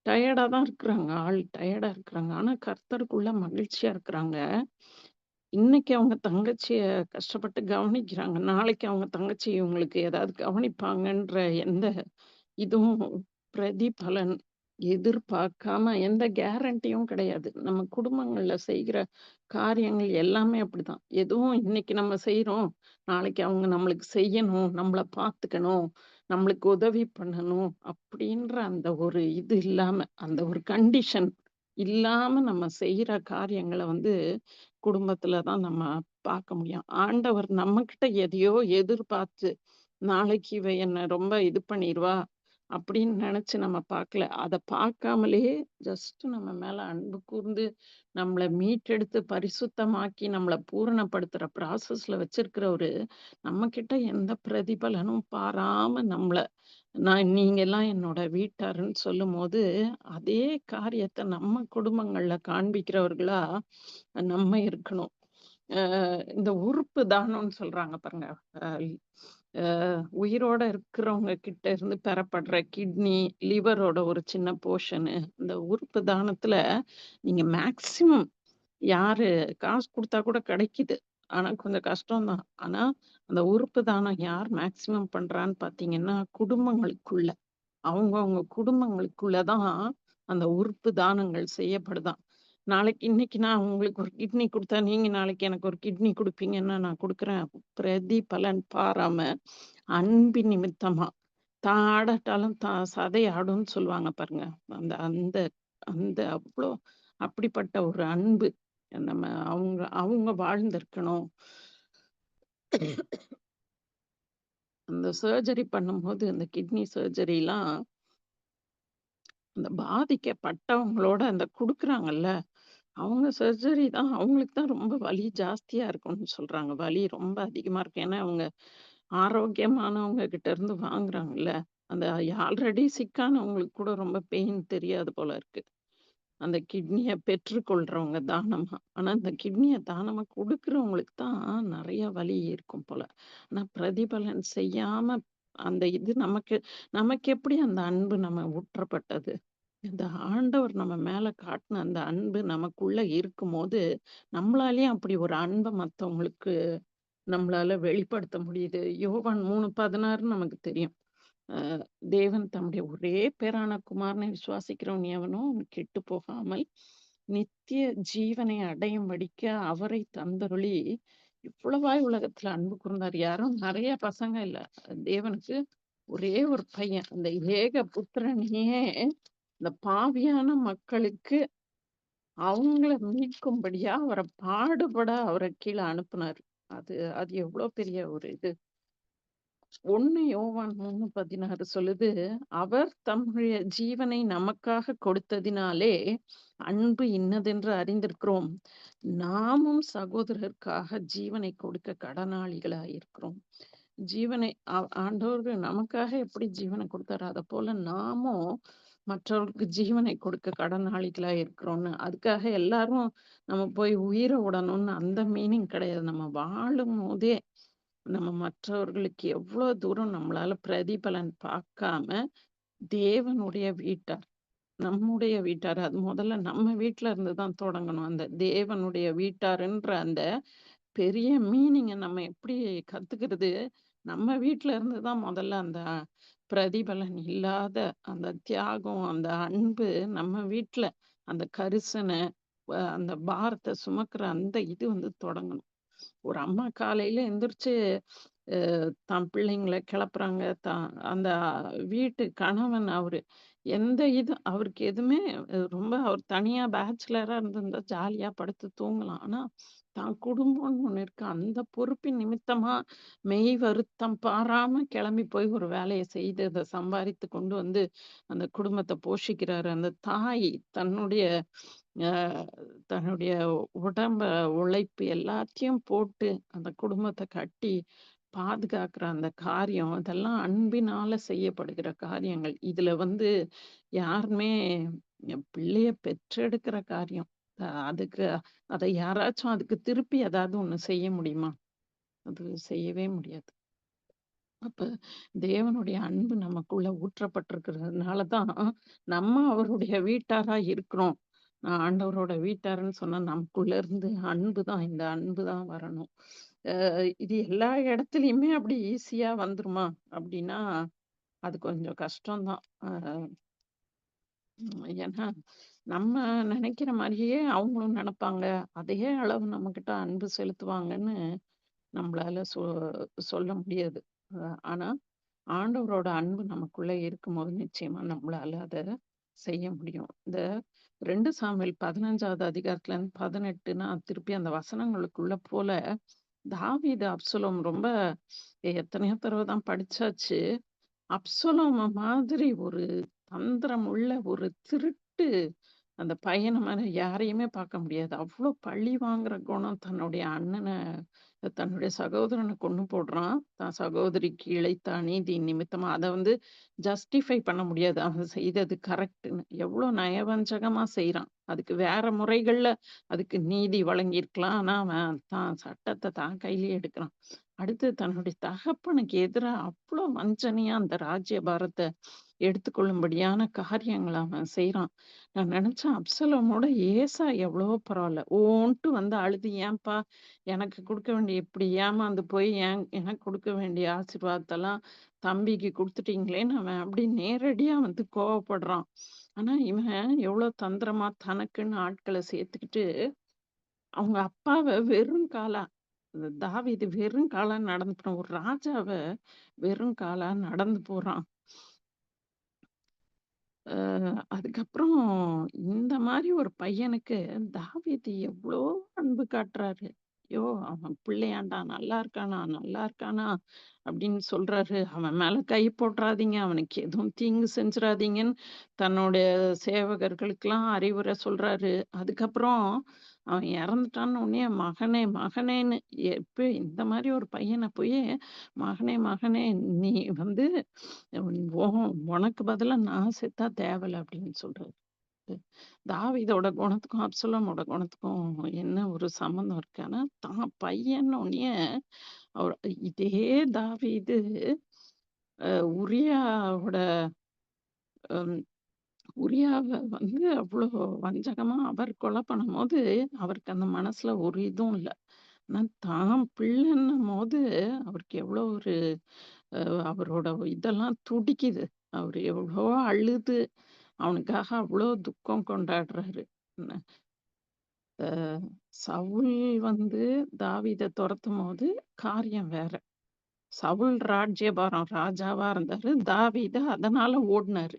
Speaker 1: டயர்டா தான் இருக்கிறாங்க. ஆள் டயர்டா இருக்கிறாங்க. ஆனா கர்த்தருக்குள்ள மகிழ்ச்சியா இருக்கிறாங்க. இன்னைக்கு அவங்க தங்கச்சிய கஷ்டப்பட்டு கவனிக்கிறாங்க. நாளைக்கு அவங்க தங்கச்சி இவங்களுக்கு ஏதாவது கவனிப்பாங்கன்ற எந்த இதுவும் பிரதிபலன் எதிர்பார்க்காம எந்த கேரண்டியும் கிடையாது. நம்ம குடும்பங்கள்ல செய்கிற காரியங்கள் எல்லாமே அப்படிதான். எதுவும் இன்னைக்கு நம்ம செய்றோம், நாளைக்கு அவங்க நம்மளுக்கு செய்யணும், நம்மள பார்த்துக்கணும், நம்மளுக்கு உதவி பண்ணணும் அப்படின்ற அந்த ஒரு இது இல்லாம, அந்த ஒரு கண்டிஷன் இல்லாம நம்ம செய்ற காரியங்கள குடும்பத்துல தான் நம்ம பார்க்க முடியும். ஆண்டவர் நம்மகிட்ட எதையோ எதிர்பார்த்து, நாளைக்கு இவ என்ன ரொம்ப இது பண்ணிருவா, அப்படின்னு நெனச்சு நம்ம பார்க்கல. அத பார்க்காமலேயே ஜஸ்ட் நம்ம மேல அன்பு கூர்ந்து, நம்மள மீட்டெடுத்து பரிசுத்தமாக்கி, நம்மள பூரணப்படுத்துற ப்ராசஸ்ல வச்சிருக்கிறவரு, நம்மகிட்ட எந்த பிரதிபலனும் பாராம நீங்கலாம் என்னோட வீட்டாருன்னு சொல்லும்போது, அதே காரியத்த நம்ம குடும்பங்கள்ல காண்பிக்கிறவர்களா நம்ம இருக்கணும். அ இந்த உறுப்பு தானம்னு சொல்றாங்க பாருங்க. அ அ உயிரோட இருக்கிறவங்க கிட்ட இருந்து பெறப்படுற கிட்னி, லிவரோட ஒரு சின்ன போர்ஷனு. இந்த உறுப்பு தானத்துல நீங்க மேக்ஸிமம் யாரு காசு குடுத்தா கூட கிடைக்குது. ஆனா கொஞ்சம் கஷ்டம் தான். ஆனா அந்த உறுப்பு தானம் யார் மேக்ஸிமம் பண்றான்னு பார்த்தீங்கன்னா, குடும்பங்களுக்குள்ள. அவங்கவங்க குடும்பங்களுக்குள்ள தான் அந்த உறுப்பு தானங்கள் செய்யப்படுதாம். இன்னைக்கு நான் உங்களுக்கு ஒரு கிட்னி குடுத்தா, நீங்க நாளைக்கு எனக்கு ஒரு கிட்னி குடுப்பீங்கன்னா, நான் குடுக்குறேன். பிரதிபலன் பாராம, அன்பின் நிமித்தமா, தான் ஆடாட்டாலும் தான் சதை ஆடும்ன்னு சொல்லுவாங்க பாருங்க. அந்த அந்த அந்த அப்படிப்பட்ட ஒரு அன்பு. நம்ம அவங்க அவங்க வாழ்ந்திருக்கணும். அந்த சர்ஜரி பண்ணும்போது, அந்த கிட்னி சர்ஜரிலாம் அந்த பாதிக்கப்பட்டவங்களோட அந்த குடுக்குறாங்கல்ல, அவங்க சர்ஜரி தான் அவங்களுக்கு தான் ரொம்ப வலி ஜாஸ்தியா இருக்கும்னு சொல்றாங்க. வலி ரொம்ப அதிகமா இருக்கு. ஏன்னா, அவங்க ஆரோக்கியமானவங்க கிட்ட இருந்து வாங்குறாங்கல்ல. அந்த ஆல்ரெடி சிக்கானவங்களுக்கு கூட ரொம்ப பெயின் தெரியாது போல இருக்கு. அந்த கிட்னிய பெற்றுக்கொள்றவங்க தானமா. ஆனா, இந்த கிட்னிய தானமா குடுக்குறவங்களுக்கு தான் நெறைய வலி இருக்கும் போல. ஆனா, பிரதிபலன் செய்யாம அந்த இது நமக்கு நமக்கு எப்படி அந்த அன்பு நம்ம ஊற்றப்பட்டது? இந்த ஆண்டவர் நம்ம மேல காட்டுன அந்த அன்பு நமக்குள்ள இருக்கும்போது, நம்மளாலயும் அப்படி ஒரு அன்ப மத்தவங்களுக்கு நம்மளால வெளிப்படுத்த முடியுது. யோவான் 3:16 நமக்கு தெரியும். அ தேவன் தம்முடைய ஒரே பேறான குமாரனை விசுவாசிக்கிறவன் எவனோ அவன் கெட்டுப் போகாமல் நித்திய ஜீவனை அடையும்படிக்க அவரை தந்தருளி இவ்வளவாய் உலகத்துல அன்பு கூர்ந்தார். யாரும் நெறைய பசங்க இல்ல. தேவனுக்கு ஒரே ஒரு பையன். அந்த ஏக புத்திரனையே இந்த பாவியான மக்களுக்கு அவங்கள மீட்கும்படியா அவர கீழ அனுப்புனாரு. அது அது எவ்வளோ பெரிய ஒரு இது. 1 யோவான் 3:16 சொல்லுது, அவர் தம்முடைய ஜீவனை நமக்காக கொடுத்ததினாலே அன்பு இன்னதென்று அறிந்திருக்கிறோம். நாமும் சகோதரருக்காக ஜீவனை கொடுக்க கடனாளிகளாயிருக்கிறோம். ஜீவனை ஆண்டவர் நமக்காக எப்படி ஜீவனை கொடுத்தாரோ, அதப்போல நாமும் மற்றவர்களுக்கு ஜீவனை கொடுக்க கடனாளிகளா இருக்கிறோம்னு. அதுக்காக எல்லாரும் நம்ம போய் உயிர விடணும்னு அந்த மீனிங் கிடையாது. நம்ம வாழும்போதே நம்ம மற்றவர்களுக்கு எவ்வளோ தூரம் நம்மளால பிரதிபலன் பார்க்காம, தேவனுடைய வீட்டார், நம்முடைய வீட்டார், அது முதல்ல நம்ம வீட்ல இருந்து தான் தொடங்கணும். அந்த தேவனுடைய வீட்டாருன்ற அந்த பெரிய மீனிங்க நம்ம எப்படி கத்துக்கிறது? நம்ம வீட்ல இருந்து தான் முதல்ல அந்த பிரதிபலன் இல்லாத அந்த தியாகம், அந்த அன்பு நம்ம வீட்ல அந்த கரிசனை, அந்த பாரத்த சுமக்கிற அந்த இது வந்து தொடங்கணும். ஒரு அம்மா காலையில எந்திரிச்சு தன் பிள்ளைங்கள கிளப்புறாங்க. அந்த வீட்டு கணவன் அவரு. எந்த இது அவருக்கு எதுவுமே ரொம்ப அவர் தனியா பேச்சுலரா இருந்திருந்தா ஜாலியா படுத்து தூங்கலாம். ஆனா, தான் குடும்பம்னு ஒண்ணு இருக்கு. அந்த பொறுப்பின் நிமித்தமா மெய் வருத்தம் பாராம கிளம்பி போய் ஒரு வேலைய செய்து அத சம்பாரித்து கொண்டு வந்து அந்த குடும்பத்த போஷிக்கிறாரு. அந்த தாய் தன்னுடைய அ தன்னுடைய உடம்ப உழைப்பு எல்லாத்தையும் போட்டு அந்த குடும்பத்த கட்டி பாதுகாக்கிற அந்த காரியம், அதெல்லாம் அன்பினால செய்யப்படுகிற காரியங்கள். இதுல வந்து யாருமே பிள்ளைய பெற்றெடுக்கிற காரியம். அதுக்கு அத யாராச்சும் அதுக்கு திருப்பி ஏதாவது ஒண்ணு செய்ய முடியுமா? அது செய்யவே முடியாது. அப்ப தேவனுடைய அன்பு நமக்குள்ள ஊற்றப்பட்டிருக்கிறதுனால தான், நம்ம அவருடைய வீட்டாரா இருக்கிறோம். ஆண்டவரோட வீட்டாருன்னு சொன்னா நமக்குள்ள இருந்து அன்பு தான், இந்த அன்பு தான் வரணும். இது எல்லா இடத்துலயுமே அப்படி ஈஸியா வந்துருமா? அப்படின்னா, அது கொஞ்சம் கஷ்டம் தான். ஏன்னா, நம்ம நெனைக்கிற மாரியே அவங்களும் நெனைப்பாங்க. அதே அளவு நம்மகிட்ட அன்பு செலுத்துவாங்கன்னு நம்மளால சொல்ல முடியாது. அ ஆனா, ஆண்டவரோட அன்பு நமக்குள்ள இருக்கும்போது நிச்சயமா நம்மளால அத செய்ய முடியும். இந்த 2 சாமுவேல் 15வது அதிகாரத்துலருந்து 18 நான் திருப்பி அந்த வசனங்களுக்குள்ள போல, தாவீது, அப்சலோம் ரொம்ப எத்தனையோ தடவ தான் படிச்சாச்சு. அப்சலோம மாதிரி ஒரு தந்திரம் உள்ள ஒரு திருட்டு அந்த பையன மாரி யாரையுமே பார்க்க முடியாது. அவ்ளோ பழி வாங்குற குணம் தன்னுடைய அண்ணன தன்னுடைய சகோதரன கொன்னு போடுறான். தன் சகோதரிக்கு இழைத்த அநீதி நிமித்தமா அத வந்து ஜஸ்டிஃபை பண்ண முடியாது. அவன் செய்தது கரெக்ட்ன்னு. எவ்ளோ நயவஞ்சகமா செய்றான். அதுக்கு வேற முறைகள்ல அதுக்கு நீதி வழங்கியிருக்கலாம். ஆனா, அவன் தான் சட்டத்த தான் கையிலயே எடுக்குறான். அடுத்து தன்னுடைய தகப்பனுக்கு எதிரா அவ்ளோ வஞ்சனையா அந்த ராஜ்யபாரத்த எடுத்துக்கொள்ளும்படியான காரியங்கள அவன் செய்றான். நான் நெனச்சேன் அப்சலோமோட ஏசா எவ்வளவோ பரவால்ல. ஓன்ட்டு வந்து அழுது, "ஏன்பா எனக்கு குடுக்க வேண்டிய இப்படி ஏமாந்து போய் எனக்கு குடுக்க வேண்டிய ஆசீர்வாதத்தெல்லாம் தம்பிக்கு குடுத்துட்டீங்களேன்னு" அவன் அப்படி நேரடியா வந்து கோவப்படுறான். ஆனா, இவன் எவ்வளோ தந்திரமா தனக்குன்னு ஆட்கள சேர்த்துக்கிட்டு, அவங்க அப்பாவ வெறும் காலா தாவீது வெறும் காலா நடந்து போறான். ஒரு ராஜாவ வெறும் காலா நடந்து போறான். அ அதுக்கப்புறம் இந்த மாரி ஒரு பையனுக்கு தாவீது எவ்ளோ அன்பு காட்டுறாரு. ஐயோ! அவன் பிள்ளையாண்டா நல்லா இருக்கானா, நல்லா இருக்கானா அப்படின்னு சொல்றாரு. அவன் மேல கை போட்றாதீங்க. அவனுக்கு எதுவும் தீங்கு செஞ்சுறாதீங்கன்னு தன்னுடைய சேவகர்களுக்கெல்லாம் அறிவுரை சொல்றாரு. அதுக்கப்புறம் அவன் இறந்துட்டான்னு உடனே மகனே, மகனேன்னு எப்ப இந்த மாரி ஒரு பையன போய் மகனே, மகனே நீ வந்து உ உனக்கு பதிலா நான் செத்தா தேவல அப்படின்னு சொல்றாரு. தாவீதோட குணத்துக்கும், அப்சலோமோட குணத்துக்கும் என்ன ஒரு சம்மந்தம் இருக்கு. ஆனா, தான் பையன்னோனயே அவர் இதே தாவீது அ உரியாவோட அம் உரியாவ வந்து அவ்ளோ வஞ்சகமா அவர் கொலை பண்ணும்போது, அவருக்கு அந்த மனசுல ஒரு இதுவும் இல்ல. ஆனா, தான் பிள்ளைன்னும்போது அவருக்கு எவ்ளோ ஒரு அ அவரோட இதெல்லாம் துடிக்குது. அவரு எவ்ளோ அழுது அவனுக்காக அவ்ளோ துக்கம் கொண்டாடுறாரு. அ சவுல் வந்து தாவீத தொரத்தும்போது காரியம் வேற. சவுல் ராஜ்யபாரம் ராஜாவா இருந்தாரு. தாவீது அதனால ஓடுனாரு.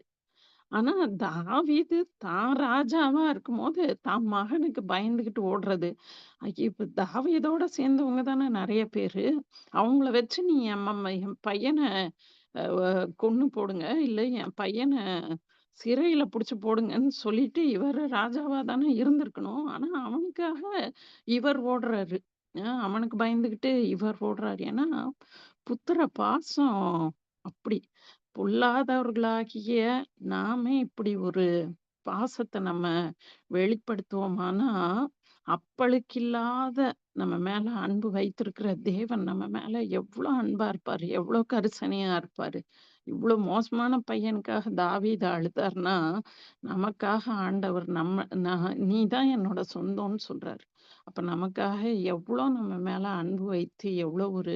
Speaker 1: ஆனா தாவீது தான் ராஜாவா இருக்கும்போது, தான் மகனுக்கு பயந்துகிட்டு ஓடுறது. இப்ப தாவீதோட சேர்ந்தவங்க தானே நெறைய பேரு. அவங்கள வச்சு நீ என் பையன வ கொன்னு போடுங்க. இல்ல என் பையன சிறையில புடிச்சு போடுங்கன்னு சொல்லிட்டு, இவரு ராஜாவா தானே இருந்திருக்கணும். ஆனா அவனுக்காக இவர் ஓடுறாரு. அவனுக்கு பயந்துகிட்டு இவர் ஓடுறாரு. ஏன்னா, புத்திர பாசம் அப்படி. பொல்லாதவர்களாகிய நாமே இப்படி ஒரு பாசத்த நம்ம வெளிப்படுத்துவோமானா, அப்பழுக்கில்லாத நம்ம மேல அன்பு வைத்திருக்கிற தேவன் நம்ம மேல எவ்ளோ அன்பா இருப்பாரு, எவ்ளோ கரிசனையா இருப்பாரு. இவ்ளோ மோசமான பையனுக்காக தாவீது அழுதார்ன்னா, நமக்காக ஆண்டவர் நீ தான் என்னோட சொந்தம்ன்னு சொல்றாரு. அப்ப நமக்காக எவ்ளோ நம்ம மேல அன்பு வைத்து, எவ்ளோ ஒரு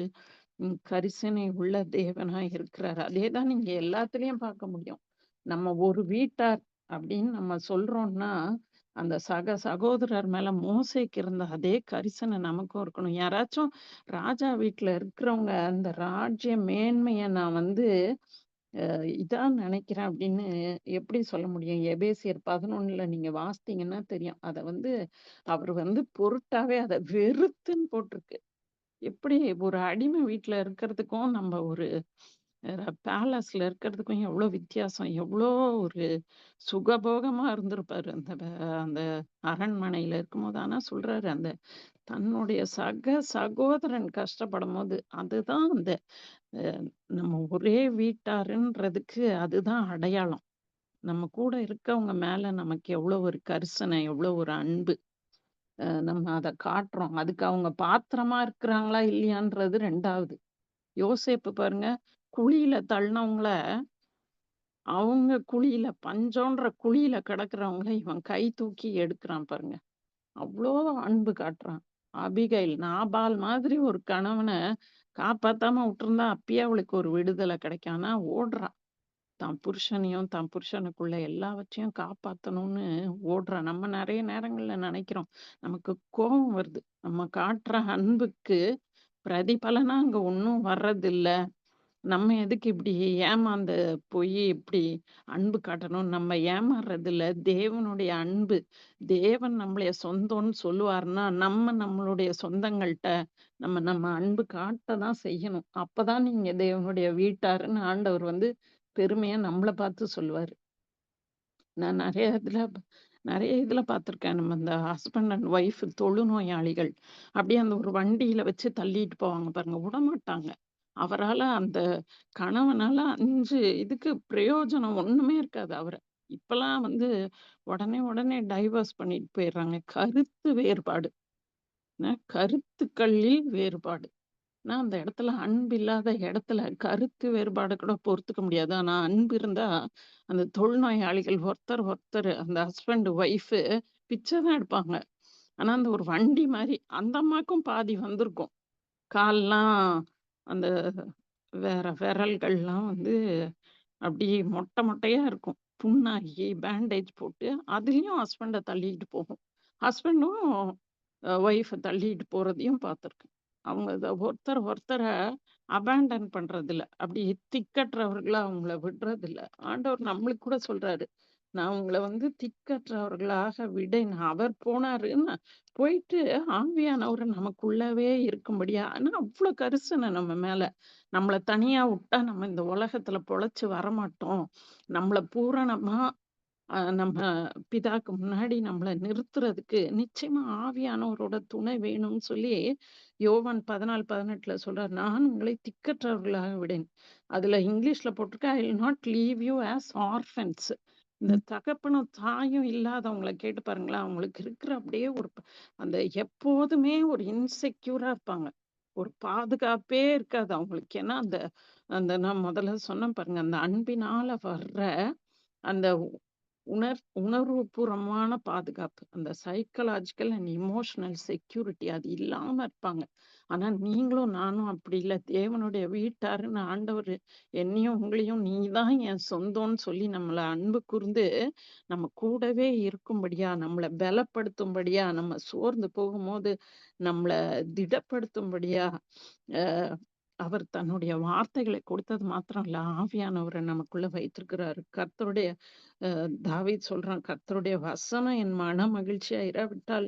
Speaker 1: கரிசனை உள்ள தேவனா இருக்கிறாரு. அதேதான் நீங்க எல்லாத்துலயும் பார்க்க முடியும். நம்ம ஒரு வீட்டார் அப்படின்னு நம்ம சொல்றோம்னா, அந்த சகோதரர் மேல மோசேக்கு இருந்த அதே கரிசனை நமக்கும் இருக்கணும். யாராச்சும் ராஜா வீட்ல இருக்கிறவங்க அந்த ராஜ்ய மேன்மைய நான் வந்து இதா நினைக்கிறேன் அப்படின்னு எப்படி சொல்ல முடியும்? எபேசியர் 11ல நீங்க வாசித்தீங்கன்னா தெரியும். அத வந்து அவர் வந்து பொருட்டாவே அத வெறுத்துன்னு போட்டிருக்கு. எப்படி ஒரு அடிமை வீட்ல இருக்கிறதுக்கும், நம்ம ஒரு பேலஸ்ல இருக்கிறதுக்கும் எவ்ளோ வித்தியாசம். எவ்ளோ ஒரு சுகபோகமா இருந்திருப்பாரு. அந்த அரண்மனையில இருக்கும்போது. ஆனா சொல்றாரு, அந்த தன்னுடைய சகோதரன் கஷ்டப்படும்போது, அதுதான் அந்த அ நம்ம ஒரே வீட்டாருன்றதுக்கு அதுதான் அடையாளம். நம்ம கூட இருக்கவங்க மேல நமக்கு எவ்ளோ ஒரு கரிசனை, எவ்ளோ ஒரு அன்பு. நம்ம அத காட்டுறோம். அதுக்கு அவங்க பாத்திரமா இருக்கிறாங்களா, இல்லையான்றது 2வது. யோசேப்பு பாருங்க, குழியில தள்னவங்கள, அவங்க குழியில பஞ்சோன்ற குழியில கிடக்கிறவங்கள இவன் கை தூக்கி எடுக்குறான் பாருங்க. அவ்ளோ அன்பு காட்டுறான். அபிகைல் நாபால் மாதிரி ஒரு கணவன காப்பாத்தாம விட்டுருந்தா, அப்பயே அவளுக்கு ஒரு விடுதலை கிடைக்கும். ஆனா ஓடுறா. தான் புருஷனையும், தான் புருஷனுக்குள்ள எல்லாவற்றையும் காப்பாத்தணும்னு ஓடுறா. நம்ம நெறைய நேரங்கள்ல நெனைக்கிறோம். நமக்கு கோவம் வருது. நம்ம காட்டுற அன்புக்கு பிரதிபலனா அங்க ஒண்ணும் வர்றதில்ல. நம்ம எதுக்கு இப்படி ஏமாந்து போய் இப்படி அன்பு காட்டணும்? நம்ம ஏமாறுறதில்ல. தேவனுடைய அன்பு. தேவன் நம்மளைய சொந்தம்ன்னு சொல்லுவாருன்னா, நம்ம நம்மளுடைய சொந்தங்கள்ட்ட நம்ம நம்ம அன்பு காட்ட தான் செய்யணும். அப்பதான் நீங்க தேவனுடைய வீட்டாருன்னு ஆண்டவர் வந்து பெருமையா நம்மள பார்த்து சொல்லுவாரு. நான் நெறைய இதுல பார்த்துருக்கேன். நம்ம இந்த ஹஸ்பண்ட் அண்ட் ஒய்ஃப் தொழுநோயாளிகள். அப்படியே அந்த ஒரு வண்டியில வச்சு தள்ளிட்டு போவாங்க பாருங்க. விடமாட்டாங்க. அவரால அந்த கணவனால 5 இதுக்கு பிரயோஜனம் ஒண்ணுமே இருக்காது அவர. இப்பலாம் வந்து உடனே டைவர்ஸ் பண்ணிட்டு போயிடுறாங்க. கருத்து வேறுபாடு. கருத்துக்களில் வேறுபாடு. அந்த இடத்துல அன்பு இல்லாத இடத்துல கருத்து வேறுபாடு கூட பொறுத்துக்க முடியாது. ஆனா அன்பு இருந்தா, அந்த தொழுநோயாளிகள் ஒருத்தர் அந்த ஹஸ்பண்ட், ஒய்ஃப் பிச்சை தான் எடுப்பாங்க. ஆனா அந்த ஒரு வண்டி மாரி அந்த அம்மாக்கும் பாதி வந்திருக்கும். கால்லாம் அந்த விரல்கள்லாம் வந்து அப்படியே மொட்டையா இருக்கும். புண்ணாகி பேண்டேஜ் போட்டு, அதுலயும் ஹஸ்பண்ட தள்ளிட்டு போகும். ஹஸ்பண்டும் ஒய்ஃப தள்ளிட்டு போறதையும் பார்த்துருக்கேன். அவங்க ஒருத்தர அபேண்டன் பண்றதில்ல. அப்படி திக்கற்றவர்களா அவங்கள விடுறதில்ல. ஆண்டவர் நம்மளுக்கு கூட சொல்றாரு. நான் உங்கள திக்கற்றவர்களாக விடேன். அவர் போனாருன்னா, போயிட்டு ஆவியானவர் நமக்குள்ளவே இருக்கும்படியா ஆனா அவ்ளோ கரிசனை நம்ம மேல. நம்மள தனியா உட்டா நம்ம இந்த உலகத்துல பொழச்சு வரமாட்டோம். நம்மள பூரணமா நம்ம பிதாக்கு முன்னாடி நம்மள நிறுத்துறதுக்கு நிச்சயமா ஆவியானவரோட துணை வேணும்னு சொல்லி யோவான் 14:18 சொல்றார். நான் உங்களை திக்கற்றவர்களாக விடேன். அதுல இங்கிலீஷ்ல போட்டிருக்கு, I will not leave you as orphans. இந்த தகப்பனும் தாயும் இல்லாதவங்கள கேட்டு பாருங்களேன். அவங்களுக்கு இருக்கிற அப்படியே அந்த எப்போதுமே ஒரு இன்செக்யூரா இருப்பாங்க. ஒரு பாதுகாப்பே இருக்காது அவங்களுக்கு. ஏன்னா அந்த அந்த நான் முதல்ல சொன்னேன் பாருங்க, அந்த அன்பினால வர்ற அந்த உணர்வுபூர்வமான பாதுகாப்பு. அந்த சைக்காலஜிக்கல் அண்ட் எமோஷனல் செக்யூரிட்டி அது இல்லாம இருப்பாங்க. ஆனா நீங்களும் நானும் அப்படி இல்ல. தேவனுடைய வீட்டாருன்னு ஆண்டவர் என்னையும் உங்களையும் நீதான் என் சொந்தம்னு சொல்லி நம்மள அன்பு கூர்ந்து நம்ம கூடவே இருக்கும்படியா, நம்மள பலப்படுத்தும்படியா, நம்ம சோர்ந்து போகும்போது நம்மள திடப்படுத்தும்படியா, அஹ் அவர் தன்னுடைய வார்த்தைகளை கொடுத்தது மாத்திரம் இல்ல, ஆவியானவரை நமக்குள்ள வைத்திருக்கிறாரு. கர்த்தருடைய தாவீது சொல்றான், கர்த்தருடைய வசனம் என் மன மகிழ்ச்சியா இராவிட்டால்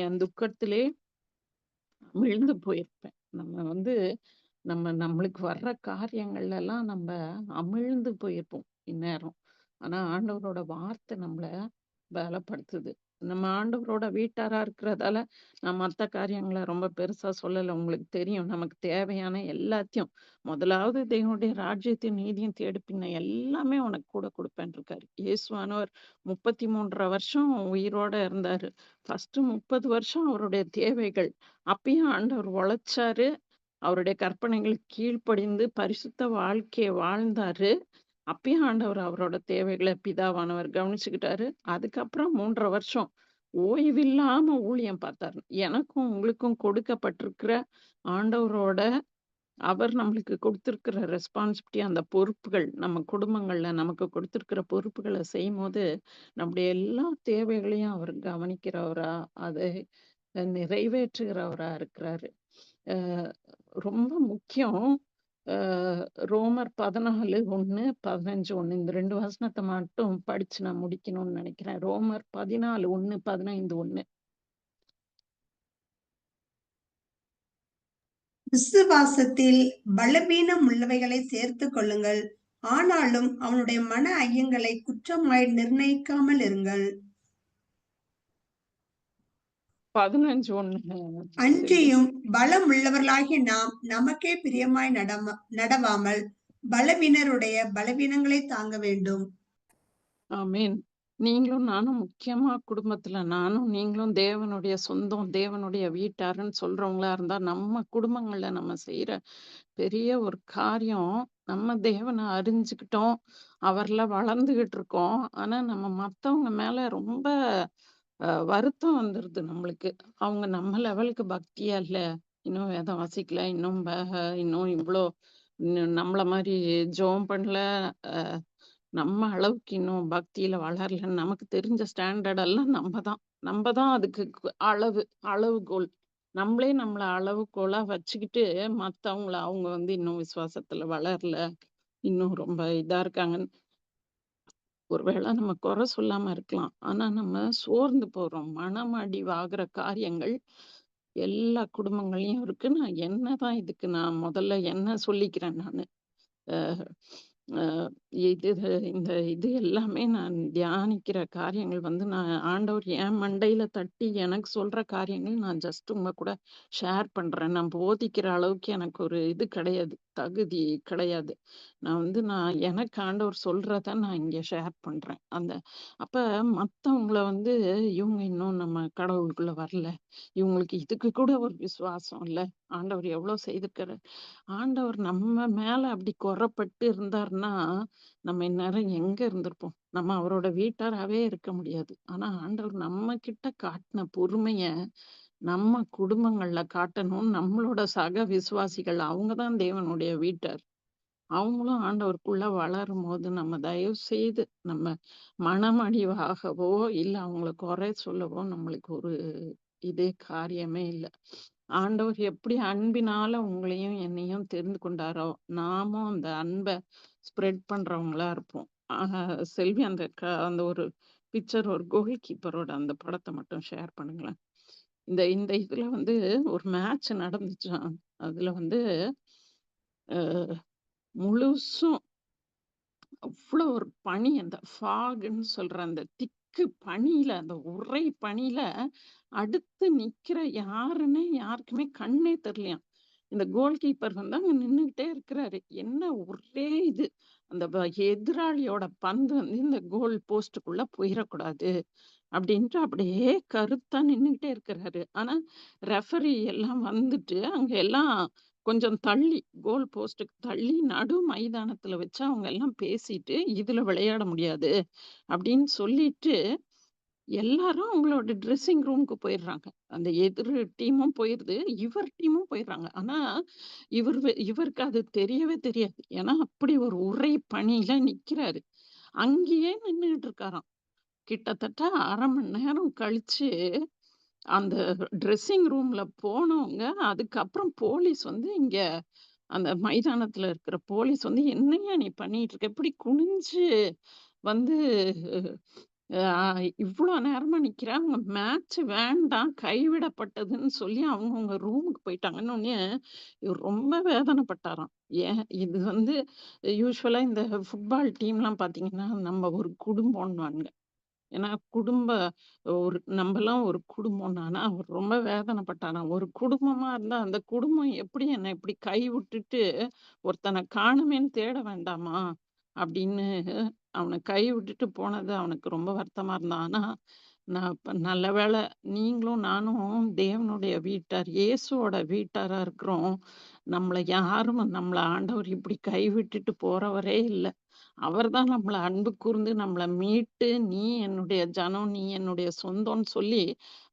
Speaker 1: என் துக்கத்திலே விழுந்து போயிருப்பேன். நம்மளுக்கு வர்ற காரியங்கள்ல எல்லாம் நம்ம அமிழ்ந்து போயிருப்போம் இந்நேரம். ஆனா ஆண்டவரோட வார்த்தை நம்மள பலப்படுத்துது. நம்ம ஆண்டவரோட வீட்டாரா இருக்கிறதால நான் மத்த காரியங்களை ரொம்ப பெருசா சொல்லல. உங்களுக்கு தெரியும், நமக்கு தேவையான எல்லாத்தையும் முதலாவது தேவனுடைய ராஜ்யத்தையும் நீதியும் தேடு, பின்ன எல்லாமே உனக்கு கூட கொடுப்பேன் இருக்காரு. இயேசுவானவர் 33 வருஷம் உயிரோட இருந்தாரு. ஃபர்ஸ்ட் 30 வருஷம் அவருடைய தேவைகள். அப்பயும் ஆண்டவர் உழைச்சாரு. அவருடைய கற்பனைகளுக்கு கீழ்ப்படிந்து பரிசுத்த வாழ்க்கைய வாழ்ந்தாரு. அப்பயும் ஆண்டவர் அவரோட தேவைகளை பிதாவானவர் கவனிச்சுக்கிட்டாரு. அதுக்கப்புறம் 3.5 வருஷம் ஓய்வில்லாம ஊழியம் பார்த்தாரு. எனக்கும் உங்களுக்கும் கொடுக்கப்பட்டிருக்கிற ஆண்டவரோட அவர் நம்மளுக்கு கொடுத்திருக்கிற ரெஸ்பான்சிபிலிட்டி, அந்த பொறுப்புகள், நம்ம குடும்பங்கள்ல நமக்கு கொடுத்திருக்கிற பொறுப்புகளை செய்யும்போது நம்முடைய எல்லா தேவைகளையும் அவர் கவனிக்கிறவரா, அதை நிறைவேற்றுகிறவரா இருக்கிறாரு. ரொம்ப முக்கியம். ரோமர் 14:1, 15:1 இந்த 2 வசனத்தை மட்டும் படிச்சு நான் முடிக்கணும்னு நினைக்கிறேன். ரோமர் 14:1, 15:1.
Speaker 4: விசுவாசத்தில் பலவீனம் உள்ளவைகளை சேர்த்துக் கொள்ளுங்கள். ஆனாலும் அவனுடைய மன ஐயங்களை குற்றமாய் நிர்ணயிக்காமல் இருங்கள்.
Speaker 1: 15:1
Speaker 4: அன்றியும் பலம் உள்ளவர்களாகிய நாம் நமக்கே பிரியமாய் நடவாமல் பலவீனருடைய பலவீனங்களை தாங்க வேண்டும்.
Speaker 1: ஆமீன். நீங்களும் நானும் முக்கியமா குடும்பத்துல நானும் நீங்களும் தேவனுடைய சொந்தம், தேவனுடைய வீட்டாருன்னு சொல்றவங்களா இருந்தா நம்ம குடும்பங்கள்ல நம்ம செய்யற பெரிய ஒரு காரியம், நம்ம தேவனை அறிஞ்சுக்கிட்டோம், அவர்ல வளர்ந்துகிட்டு இருக்கோம். ஆனா நம்ம மத்தவங்க மேல ரொம்ப வருத்தம் வந்துருது நம்மளுக்கு. அவங்க நம்ம லெவலுக்கு பக்தியா இல்ல, இன்னும் வேதம் வாசிக்கல, இன்னும் இவ்வளோ நம்மள மாதிரி ஜெபம் பண்ணல, நம்ம அளவுக்கு இன்னும் பக்தியில வளரலன்னு நமக்கு தெரிஞ்ச ஸ்டாண்டர்ட் எல்லாம் நம்ம தான் அதுக்கு அளவுகோல். நம்மளே நம்மள அளவுகோலா வச்சுக்கிட்டு மத்தவங்கள அவங்க இன்னும் விசுவாசத்துல வளரல, இன்னும் ரொம்ப இதா இருக்காங்கன்னு ஒருவேளை நம்ம குறை சொல்லாம இருக்கலாம். ஆனா நம்ம சோர்ந்து போறோம். மனமடிவாகிற காரியங்கள் எல்லா குடும்பங்கள்லயும் இருக்கு. நான் முதல்ல என்ன சொல்லிக்கிறேன் நானு. அஹ் அஹ் இது எல்லாமே நான் தியானிக்கிற காரியங்கள் நான் ஆண்டவர் என் மண்டையில தட்டி எனக்கு சொல்ற காரியங்கள் நான் ஜஸ்ட் உங்க கூட ஷேர் பண்றேன். நான் போதிக்கிற அளவுக்கு எனக்கு ஒரு இது கிடையாது, தகுதி கிடையாது. நான் எனக்கு ஆண்டவர் சொல்றத நான் இங்க ஷேர் பண்றேன். அப்ப மத்தவங்கள இவங்க இன்னும் நம்ம கடவுளுக்குள்ள வரல, இவங்களுக்கு இதுக்கு கூட ஒரு விசுவாசம் இல்ல, ஆண்டவர் எவ்வளவு செய்திருக்காரு. ஆண்டவர் நம்ம மேல அப்படி குறைப்பட்டு இருந்தாருன்னா நம்ம இந்நேரம் எங்க இருந்திருப்போம். நம்ம அவரோட வீட்டாராவே இருக்க முடியாது. ஆனா ஆண்டவர் நம்ம கிட்ட காட்டின பொறுமைய நம்ம குடும்பங்கள்ல காட்டணும். நம்மளோட சக விசுவாசிகள் அவங்கதான் தேவனுடைய வீட்டார். அவங்களும் ஆண்டவருக்குள்ள வளரும்போது நம்ம தயவு செய்து நம்ம மனமடிவாகவோ இல்ல அவங்கள குறை சொல்லவோ நம்மளுக்கு ஒரு இதே காரியமே இல்ல. ஆண்டவர் எப்படி அன்பினால உங்களையும் என்னையும் தெரிந்து கொண்டாரோ, நாமும் அந்த அன்பை ஸ்ப்ரெட் பண்றவங்களா இருப்போம். செல்வி அந்த ஒரு பிக்சர், ஒரு கோல் கீப்பரோட அந்த படத்த மட்டும் ஷேர் பண்ணுங்களேன். இந்த இந்த இதுல வந்து ஒரு மேட்ச் நடந்துச்சாம். அதுல வந்து அ முழுசும் அவ்ளோ ஒரு பனி, அந்த ஃபாகுன்னு சொல்ற அந்த திக்கு பனியில, அந்த உறை பனியில அடுத்து நிக்கிற யாருன்னே யாருக்குமே கண்ணே தெரியலையாம். இந்த கோல் கீப்பர் வந்து அங்க நின்னுகிட்டே இருக்கிறாரு. என்ன ஒரே இது, அந்த எதிராளியோட பந்து வந்து இந்த கோல் போஸ்ட்டுக்குள்ள போயிறக்கூடாது அப்படின்ட்டு அப்படியே கருத்தா நின்னுகிட்டே இருக்கிறாரு. ஆனா ரெஃபரி எல்லாம் வந்துட்டு அங்க எல்லாம் கொஞ்சம் தள்ளி, கோல் போஸ்ட்டுக்கு தள்ளி நடு மைதானத்துல வச்சு அவங்க எல்லாம் பேசிட்டு, "இதுல விளையாட முடியாது" அப்படின்னு சொல்லிட்டு எல்லாரும் அவங்களோட ட்ரெஸ்ஸிங் ரூமுக்கு போயிடுறாங்க. அந்த எதிர் டீமும் போயிருது. இவர் டீமும் போயிடுறாங்க. ஆனா, இவருக்கு அது தெரியவே தெரியாது. ஏன்னா, அப்படி ஒரு உறை பனியில நிக்கிறாரு. அங்கேயே நின்னுகிட்டு இருக்காராம். கிட்டத்தட்ட 1/2 மணி நேரம் கழிச்சு, அந்த ட்ரெஸ்ஸிங் ரூம்ல போனவங்க, அதுக்கப்புறம் போலீஸ் வந்து இங்க அந்த மைதானத்துல இருக்கிற போலீஸ் வந்து, "என்னய்யா நீ பண்ணிட்டு இருக்க? இப்படி குனிஞ்சு வந்து அ இவ்ளோ நேரமா நிக்கிறேன். அவங்க மேட்ச் வேண்டாம், கைவிடப்பட்டதுன்னு சொல்லி அவங்கவங்க ரூமுக்கு போயிட்டாங்கன்னோனே, இவர் ரொம்ப வேதனைப்பட்டாராம். ஏன் இது வந்து யூசுவலா இந்த ஃபுட்பால் டீம்லாம் பார்த்தீங்கன்னா, நம்ம ஒரு குடும்பம்ன்னுவாங்க. ஏன்னா நம்பலாம் ஒரு குடும்பம்ன்னு. ஆனா அவர் ரொம்ப வேதனைப்பட்டாராம். ஒரு குடும்பமா இருந்தா, அந்த குடும்பம் எப்படி என்ன இப்படி கைவிட்டுட்டு ஒருத்தன காணோமேன்னு தேட வேண்டாமா? அப்படின்னு அவன கைவிட்டுட்டு போனது அவனுக்கு ரொம்ப வருத்தமா இருந்தான். ஆனா, நான் இப்ப நல்ல வேளை நீங்களும் நானும் தேவனுடைய வீட்டார், இயேசுவோட வீட்டாரா இருக்கிறோம். நம்மள ஆண்டவர் இப்படி கைவிட்டுட்டு போறவரே இல்ல. அவர்தான் நம்மள அன்பு கூர்ந்து நம்மள மீட்டு, "நீ என்னுடைய ஜனம், நீ என்னுடைய சொந்தம்ன்னு" சொல்லி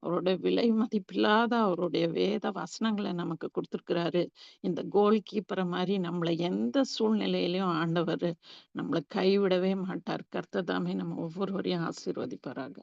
Speaker 1: அவருடைய விலை மதிப்பில்லாத அவருடைய வேத வசனங்கள நமக்கு குடுத்திருக்கிறாரு. இந்த கோல் கீப்பர மாரி நம்மள எந்த சூழ்நிலையிலயும் ஆண்டவரு நம்மள கைவிடவே மாட்டார். கர்த்தர் தாமே நம்ம ஒவ்வொருவரையும் ஆசீர்வதிப்பாராக.